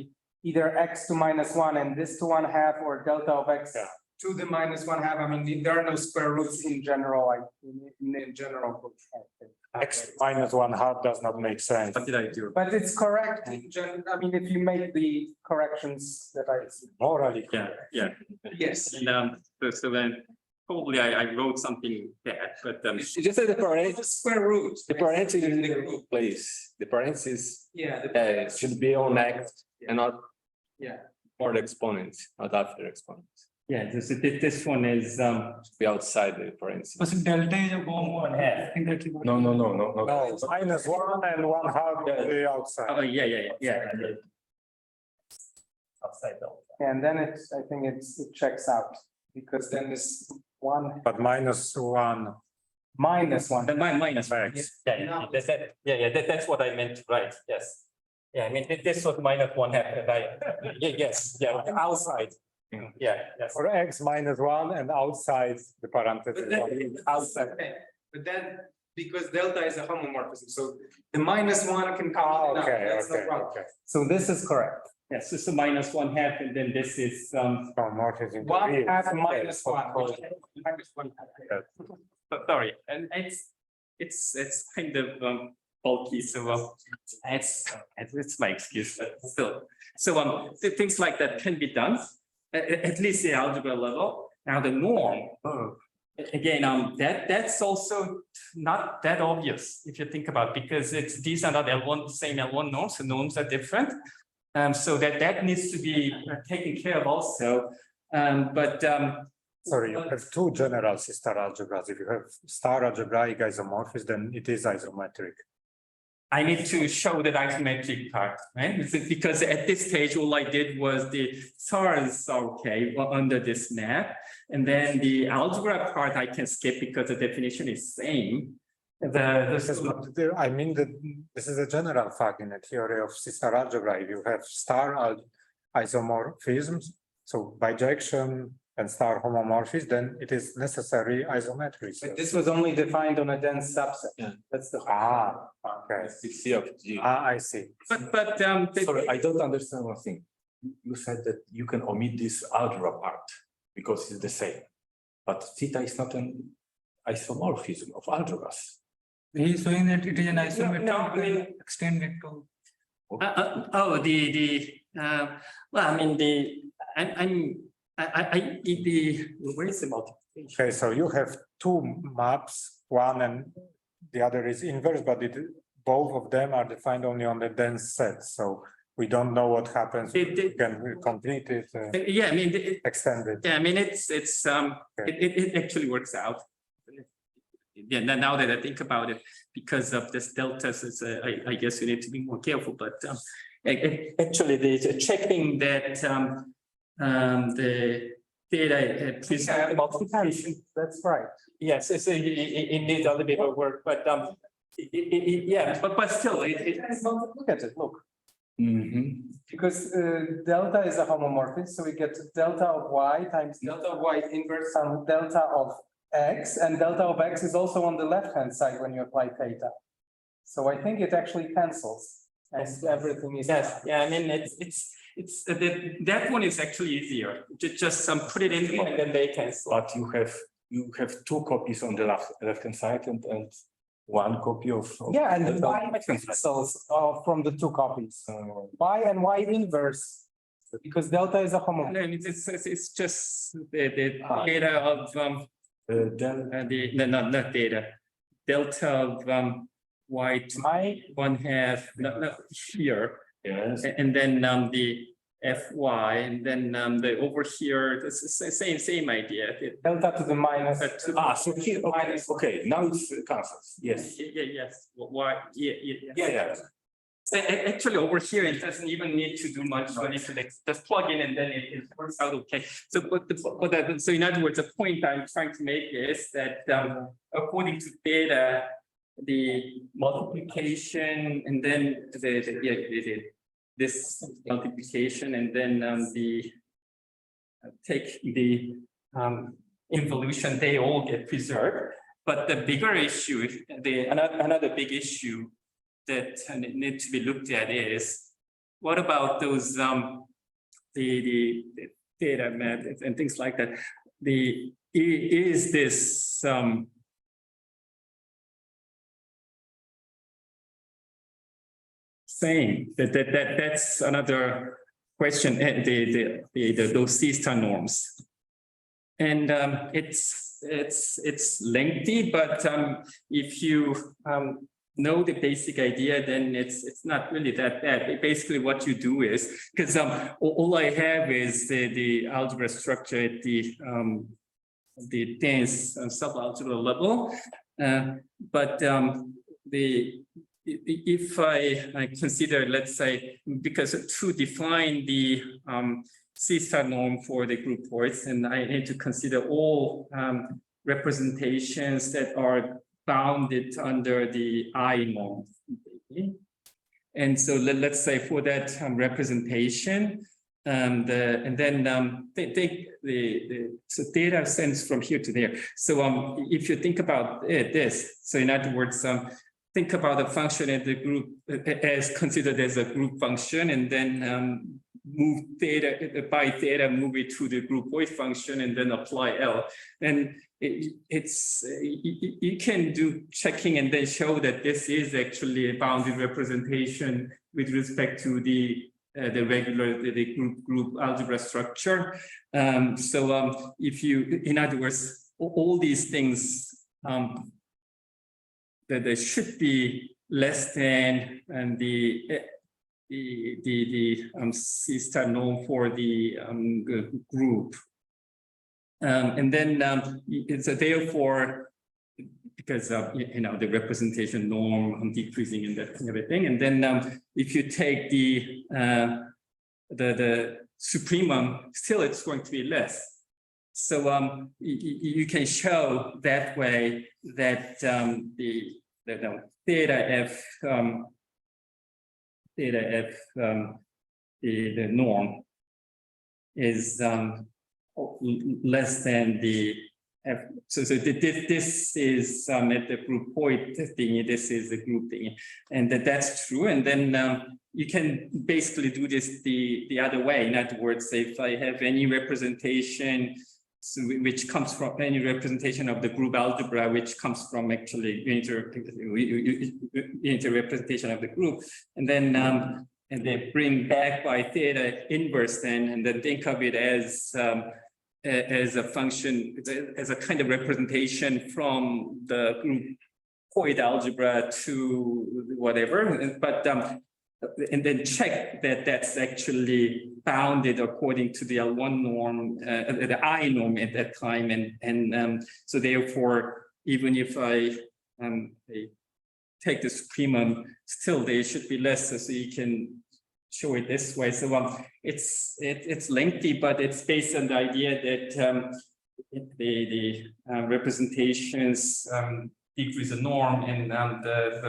either x to -1 and this to 1/2, or delta of x to the -1/2. I mean, there are no square roots in general, like in general. X -1/2 does not make sense. What did I do? But it's correct in I mean, if you make the corrections that I see. Morally. Yeah. Yes. And so then probably I wrote something bad, but You just said the parentheses. Square roots. The parentheses in the group, please. The parentheses Yeah. should be on x and not Yeah. for the exponents, not after exponents. yeah, this one is Be outside the parentheses. But delta is a bomb 1/2. I think that's. No. No, -1 and 1/2 the outside. oh yeah. Outside delta. And then I think it checks out, because then this one But -1. -1. Then minus X. That's what I meant to write. Yes. Yeah, I mean this was -1/2. Yes. Outside. Yeah. Yes. For x -1 and outside the parentheses. Outside. But then, because delta is a homomorphism, so the -1 can come in and out. Okay, That's no problem. okay. So this is correct. Yes, this is -1/2, and then this is Homomorphism. 1/2 -1. sorry, and it's kind of bulky, so it's my excuse, but still. So things like that can be done, at least the algebra level. Now the norm, again, that's also not that obvious if you think about it, because these are not L1, same L1 norms, the norms are different. So that needs to be taken care of also. Sorry, you have two general star algebras. If you have star algebraic isomorphism, then it is isometric. I need to show that isometric part, right? Because at this stage, all I did was the stars are okay under this map. And then the algebra part I can skip because the definition is same. I mean that this is a general fact in the theory of star algebra. If you have star isomorphisms, so bijection and star homomorphism, then it is necessary isometry. But this was only defined on a dense subset. Yeah. That's the. Okay. C of G. I see. But Sorry, I don't understand one thing. You said that you can omit this algebra part because it's the same, but theta is not an isomorphism of algebras. He is showing that it is an isometric. No, I mean, extend it to. well, I mean, where is the multiplication? Okay, so you have two maps, one and the other is inverse, but both of them are defined only on the dense set. So we don't know what happens. We can complete it, Yeah, I mean, extend it. yeah, I mean, it actually works out. Yeah, now that I think about it, because of this deltas, I guess you need to be more careful. But actually, the checking that the data present multiplication. That's right. Yes, it needs a little bit of work, but yeah, but still, Look at it. Look. Mm-hmm. Because delta is a homomorphism, so we get delta of y times delta of y inverse on delta of x, and delta of x is also on the left-hand side when you apply theta. So I think it actually cancels, and everything is. Yes, yeah, I mean, it's that one is actually easier. Just put it in and then they cancel. But you have two copies on the left-hand side and one copy of. Yeah, and y cancels from the two copies. Y and y inverse, because delta is a homomorphism. No, it's just the data of not data, delta of y to y1/2 no, here. Yes. And then the fy, and then the over here, it's the same idea. Delta to the minus. So here, okay, now it's cancels. Yes. Yes. Why? Yeah. Actually, over here, it doesn't even need to do much. You need to just plug in, and then it works out okay. So, so in other words, the point I'm trying to make is that according to data, the multiplication, and then this multiplication, and then take the involution, they all get preserved. But the bigger issue, another big issue that need to be looked at is, what about those the data methods and things like that? Is this same? That's another question. Those C-star norms, and it's lengthy, but if you know the basic idea, then it's not really that bad. Basically, what you do is, because all I have is the algebra structure at the dense subalgebra level, but if I consider, let's say, because to define the C-star norm for the groupoids, and I need to consider all representations that are bounded under the I norm. And so let's say for that representation, so data sends from here to there. So if you think about this, so in other words, think about the function at the group as considered as a group function, and then move theta by theta, move it to the groupoid function, and then apply L. And you can do checking and then show that this is actually a bounded representation with respect to the regular group algebra structure. If you, in other words, all these things that they should be less than the C star norm for the group. And then it's therefore, because the representation norm decreasing and that kind of a thing. And then if you take the supremum, still it's going to be less. So you can show that way that the theta f the norm is less than the f. So this is at the groupoid thingy. This is the group thingy, and that's true. And then you can basically do this the other way. In other words, if I have any representation which comes from any representation of the group algebra, which comes from actually unitary representation of the group, and then they bring back by theta inverse then, and then think of it as a function, as a kind of representation from the groupoid algebra to whatever, but and then check that that's actually bounded according to the L1 norm, the I norm at that time, and so therefore, even if I take the supremum, still they should be less, so you can show it this way. So it's lengthy, but it's based on the idea that the representations decrease the norm, and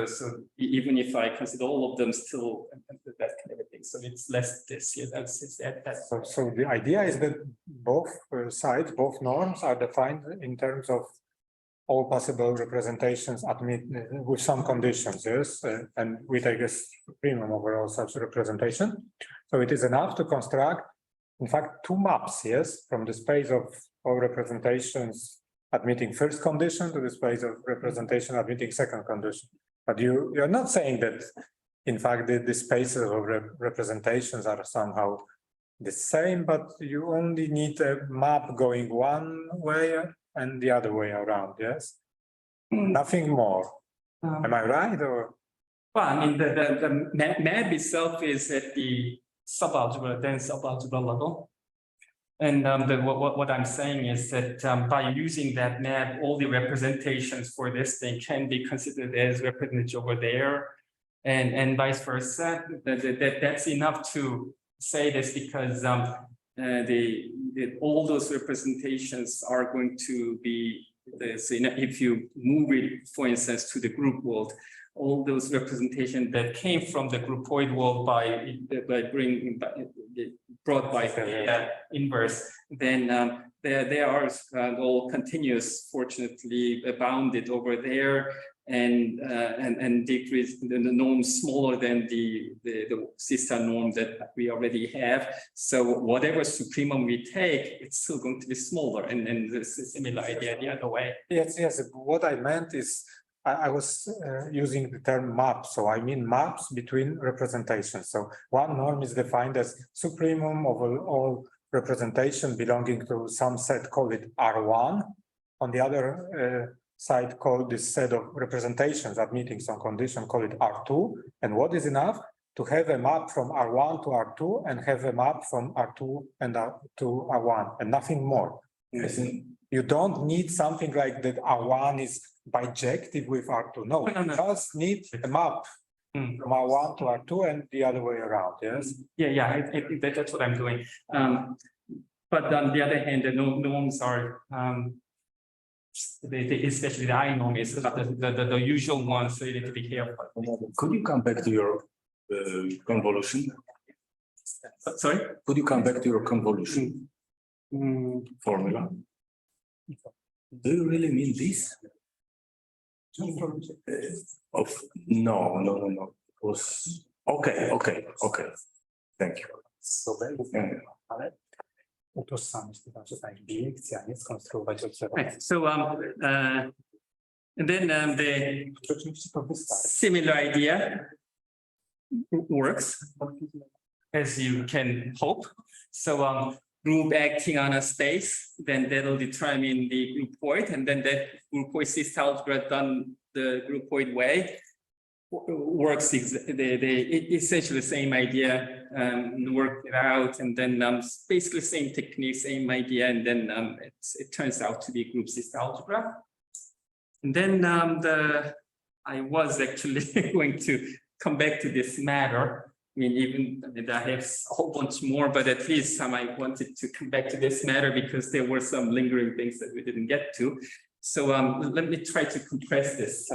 so even if I consider all of them, still that kind of a thing. So it's less this. Yeah, that's So the idea is that both sides, both norms, are defined in terms of all possible representations with some conditions, yes, and we take a supremum over all such representation. So it is enough to construct, in fact, two maps, yes, from the space of all representations admitting first condition to the space of representation admitting second condition. But you're not saying that, in fact, the spaces of representations are somehow the same, but you only need a map going one way and the other way around, yes? Nothing more. Am I right? Or? Well, I mean, the map itself is at the subalgebra, then subalgebra level. And what I'm saying is that by using that map, all the representations for this thing can be considered as represented over there, and vice versa. That's enough to say this, because all those representations are going to be this. If you move it, for instance, to the group world, all those representations that came from the groupoid world brought by the inverse, then they are all continuous, fortunately bounded over there, and decrease the norm smaller than the C-star norm that we already have. So whatever supremum we take, it's still going to be smaller, and this is a similar idea the other way. Yes. What I meant is, I was using the term map, so I mean maps between representations. So one norm is defined as supremum of all representation belonging to some set, call it R1. On the other side, call this set of representations admitting some condition, call it R2. And what is enough? To have a map from R1 to R2 and have a map from R2 and to R1 and nothing more. Yes. You don't need something like that R1 is bijective with R2. No, you just need a map from R1 to R2 and the other way around, yes? Yeah, that's what I'm doing. But on the other hand, the norms are, especially the I norm is the usual one, so you need to be careful. Could you come back to your convolution? Sorry? Could you come back to your convolution formula? Do you really mean this? No. It was okay. Thank you. Ale utożsamić te naczynia biekcji, a nie skonstruować obserwacje. Right. So and then the Oczywiście to wystarczy. similar idea works, as you can hope. So group acting on a space, then that'll determine the groupoid, and then that groupoid system algebra done the groupoid way works essentially the same idea, worked it out, and then basically same technique, same idea, and then it turns out to be group system algebra. And then I was actually going to come back to this matter. I mean, I have a whole bunch more, but at least I wanted to come back to this matter because there were some lingering things that we didn't get to. So let me try to compress this,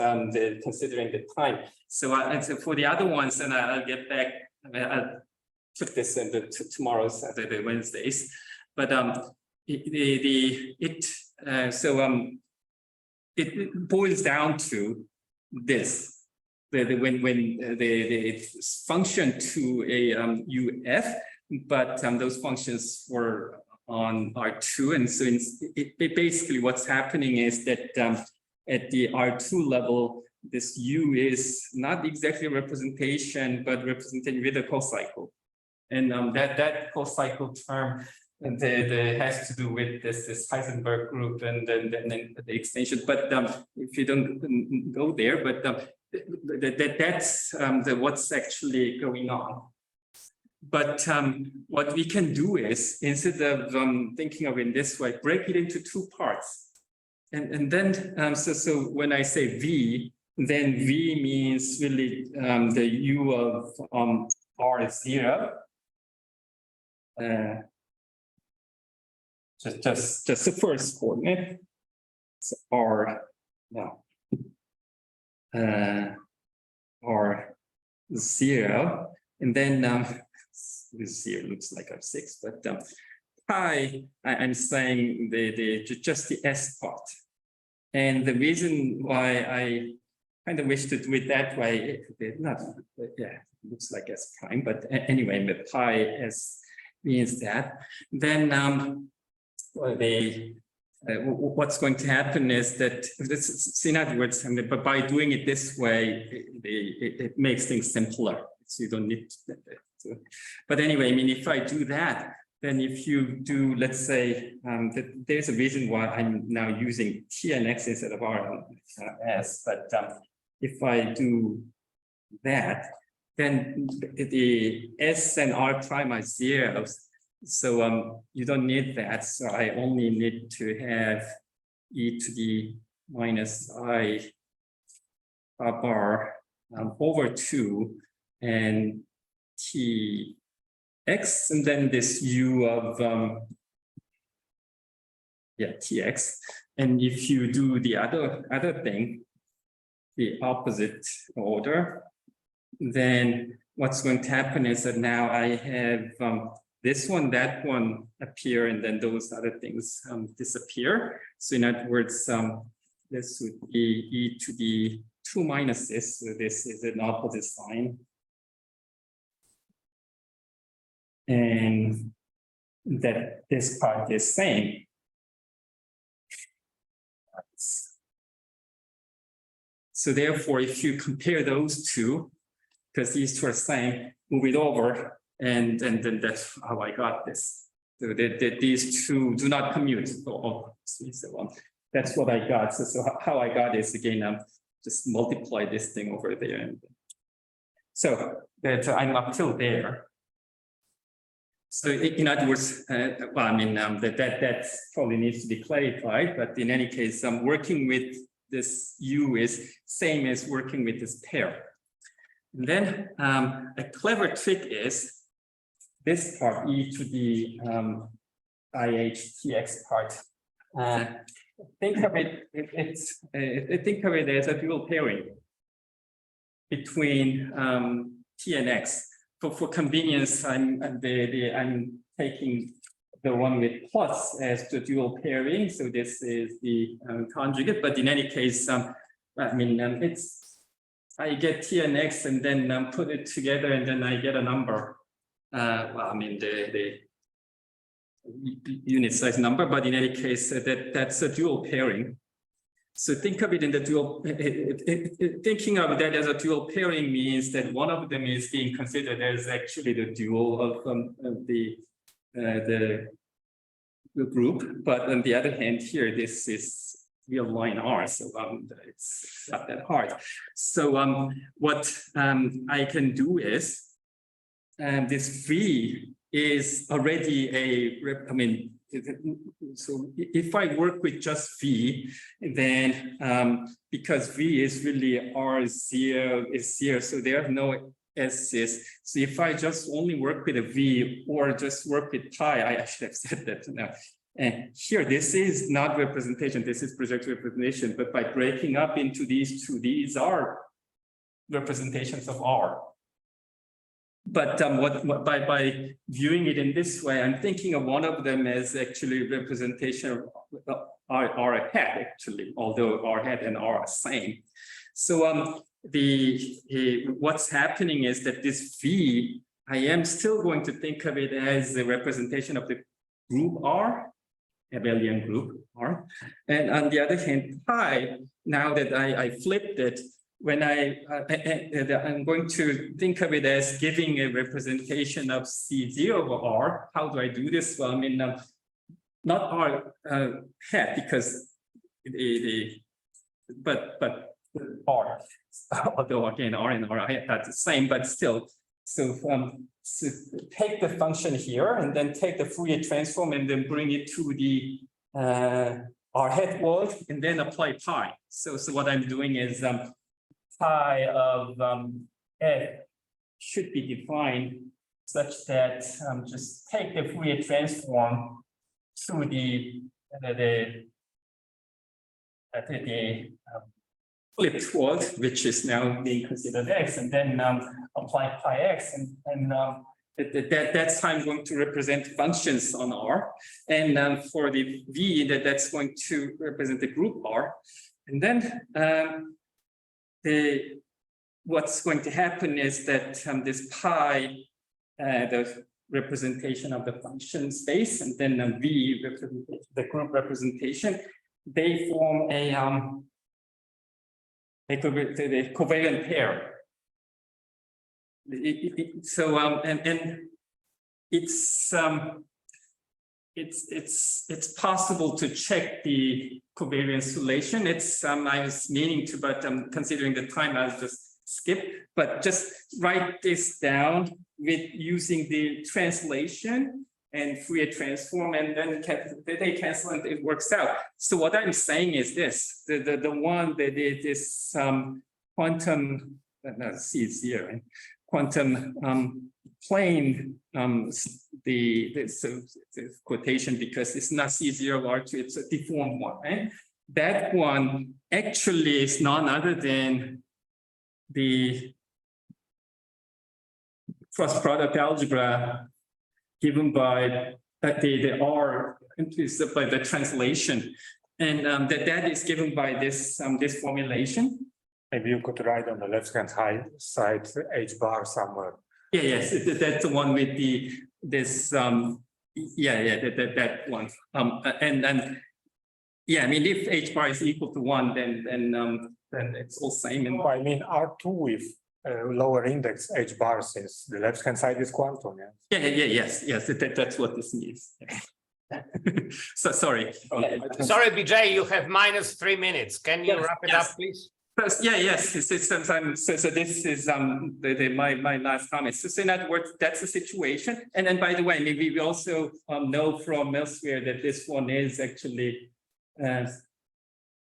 considering the time. So for the other ones, and I'll get back. I'll put this in tomorrow's Saturday, Wednesdays. But it boils down to this. When the function to a UF, but those functions were on R2, and so basically what's happening is that at the R2 level, this U is not exactly a representation, but represented with a cocycle, and that cocycle term has to do with this Heisenberg group and then the extension. But if you don't go there, but that's what's actually going on. But what we can do is, instead of thinking of it in this way, break it into two parts. And then, so when I say V, then V means really the U of R0. Just the first coordinate. So R0, and then this here looks like R6, but pi, I'm saying just the S part. And the reason why I kind of wish to do it that way, it looks like S prime, but anyway, the pi S means that. Then what's going to happen is that, in other words, but by doing it this way, it makes things simpler. So you don't need to. But anyway, I mean, if I do that, then if you do, let's say, there's a reason why I'm now using T and X instead of R and S. But if I do that, then the S and R prime are zeros. So you don't need that. So I only need to have e to the minus I bar over 2 and Tx, and then this U of Tx. And if you do the other thing, the opposite order, then what's going to happen is that now I have this one, that one appear, and then those other things disappear. So in other words, this would be e to the 2 minus this. So this is an opposite sign. And that this part is same. So therefore, if you compare those two, because these two are same, move it over, and then that's how I got this. So that these two do not commute. So that's what I got. So how I got is, again, just multiply this thing over there. And so that I'm up till there. So in other words, well, I mean, that probably needs to be clarified, but in any case, working with this U is same as working with this pair. And then a clever trick is this part, e to the IHTX part. Think of it, think of it as a dual pairing between T and X. For convenience, I'm taking the one with plus as the dual pairing. So this is the conjugate. But in any case, I mean, I get T and X and then put it together, and then I get a number. well, I mean, the unit size number, but in any case, that's a dual pairing. So think of it in the dual, thinking of that as a dual pairing means that one of them is being considered as actually the dual of the group, but on the other hand here, this is real line R, so it's not that hard. So what I can do is, this V is already so if I work with just V, then because V is really R0 is 0, so there are no S's. So if I just only work with a V or just work with pi, I should have said that now. And here, this is not representation, this is projective representation, but by breaking up into these two, these are representations of R. But by viewing it in this way, I'm thinking of one of them as actually representation of R hat, actually, although R hat and R are same. So what's happening is that this V, I am still going to think of it as a representation of the group R, abelian group R. And on the other hand, pi, now that I flipped it, when I'm going to think of it as giving a representation of C0 over R. How do I do this? Well, I mean, not R hat, because but R, although again, R and R hat are the same, but still. So take the function here and then take the Fourier transform and then bring it to the R hat world and then apply pi. So what I'm doing is pi of f should be defined such that just take the Fourier transform to the flipped world, which is now being considered x, and then apply pi x, and that's how I'm going to represent functions on R, and for the V, that's going to represent the group R, and then what's going to happen is that this pi, the representation of the function space, and then V, the group representation, they form a covalent pair. So and it's possible to check the covariance relation. I was meaning to, but considering the time, I'll just skip. But just write this down with using the translation and Fourier transform, and then they cancel and it works out. So what I'm saying is this: the one that is this quantum, C is here, right? Quantum plane, the quotation, because it's not C0 R2, it's a deformed one, right? That one actually is none other than the cross product algebra given by the R implicit by the translation, and that is given by this this formulation. Maybe you could write on the left-hand side H bar somewhere. Yeah, yes, that's the one with this that one. And yeah, I mean, if H bar is equal to 1, then it's all same. And I mean, R2 with lower index H bar, since the left-hand side is quantum. Yes, that's what this means. So sorry. Sorry, BJ, you have -3 minutes. Can you wrap it up, please? First, yes. So this is my last comment. So in other words, that's the situation. And then, by the way, maybe we also know from elsewhere that this one is actually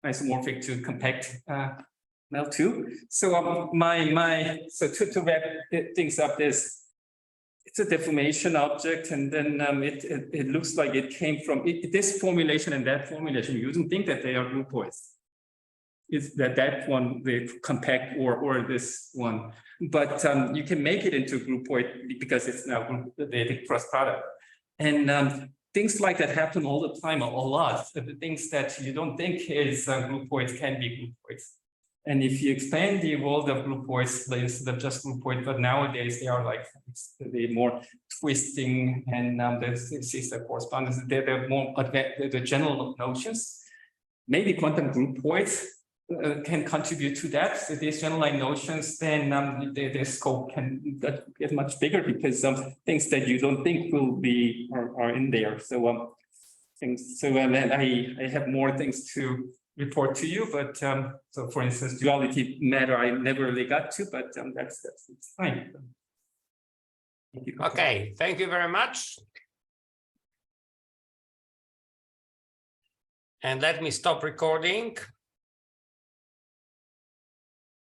isomorphic to compact L2. So to wrap things up, it's a deformation object, and then it looks like it came from this formulation and that formulation. You don't think that they are groupoids. Is that one the compact or this one, but you can make it into groupoid because it's now the cross product, and things like that happen all the time, a lot. The things that you don't think is groupoids can be groupoids. And if you expand the world of groupoids, instead of just groupoid, but nowadays they are like the more twisting, and this is the correspondence. They're more advanced, the general notions. Maybe quantum groupoids can contribute to that. So these generalized notions, then the scope can get much bigger, because things that you don't think will be are in there. So I have more things to report to you, but so for instance, duality matter I never really got to, but that's it's fine. Thank you. Okay, thank you very much. And let me stop recording.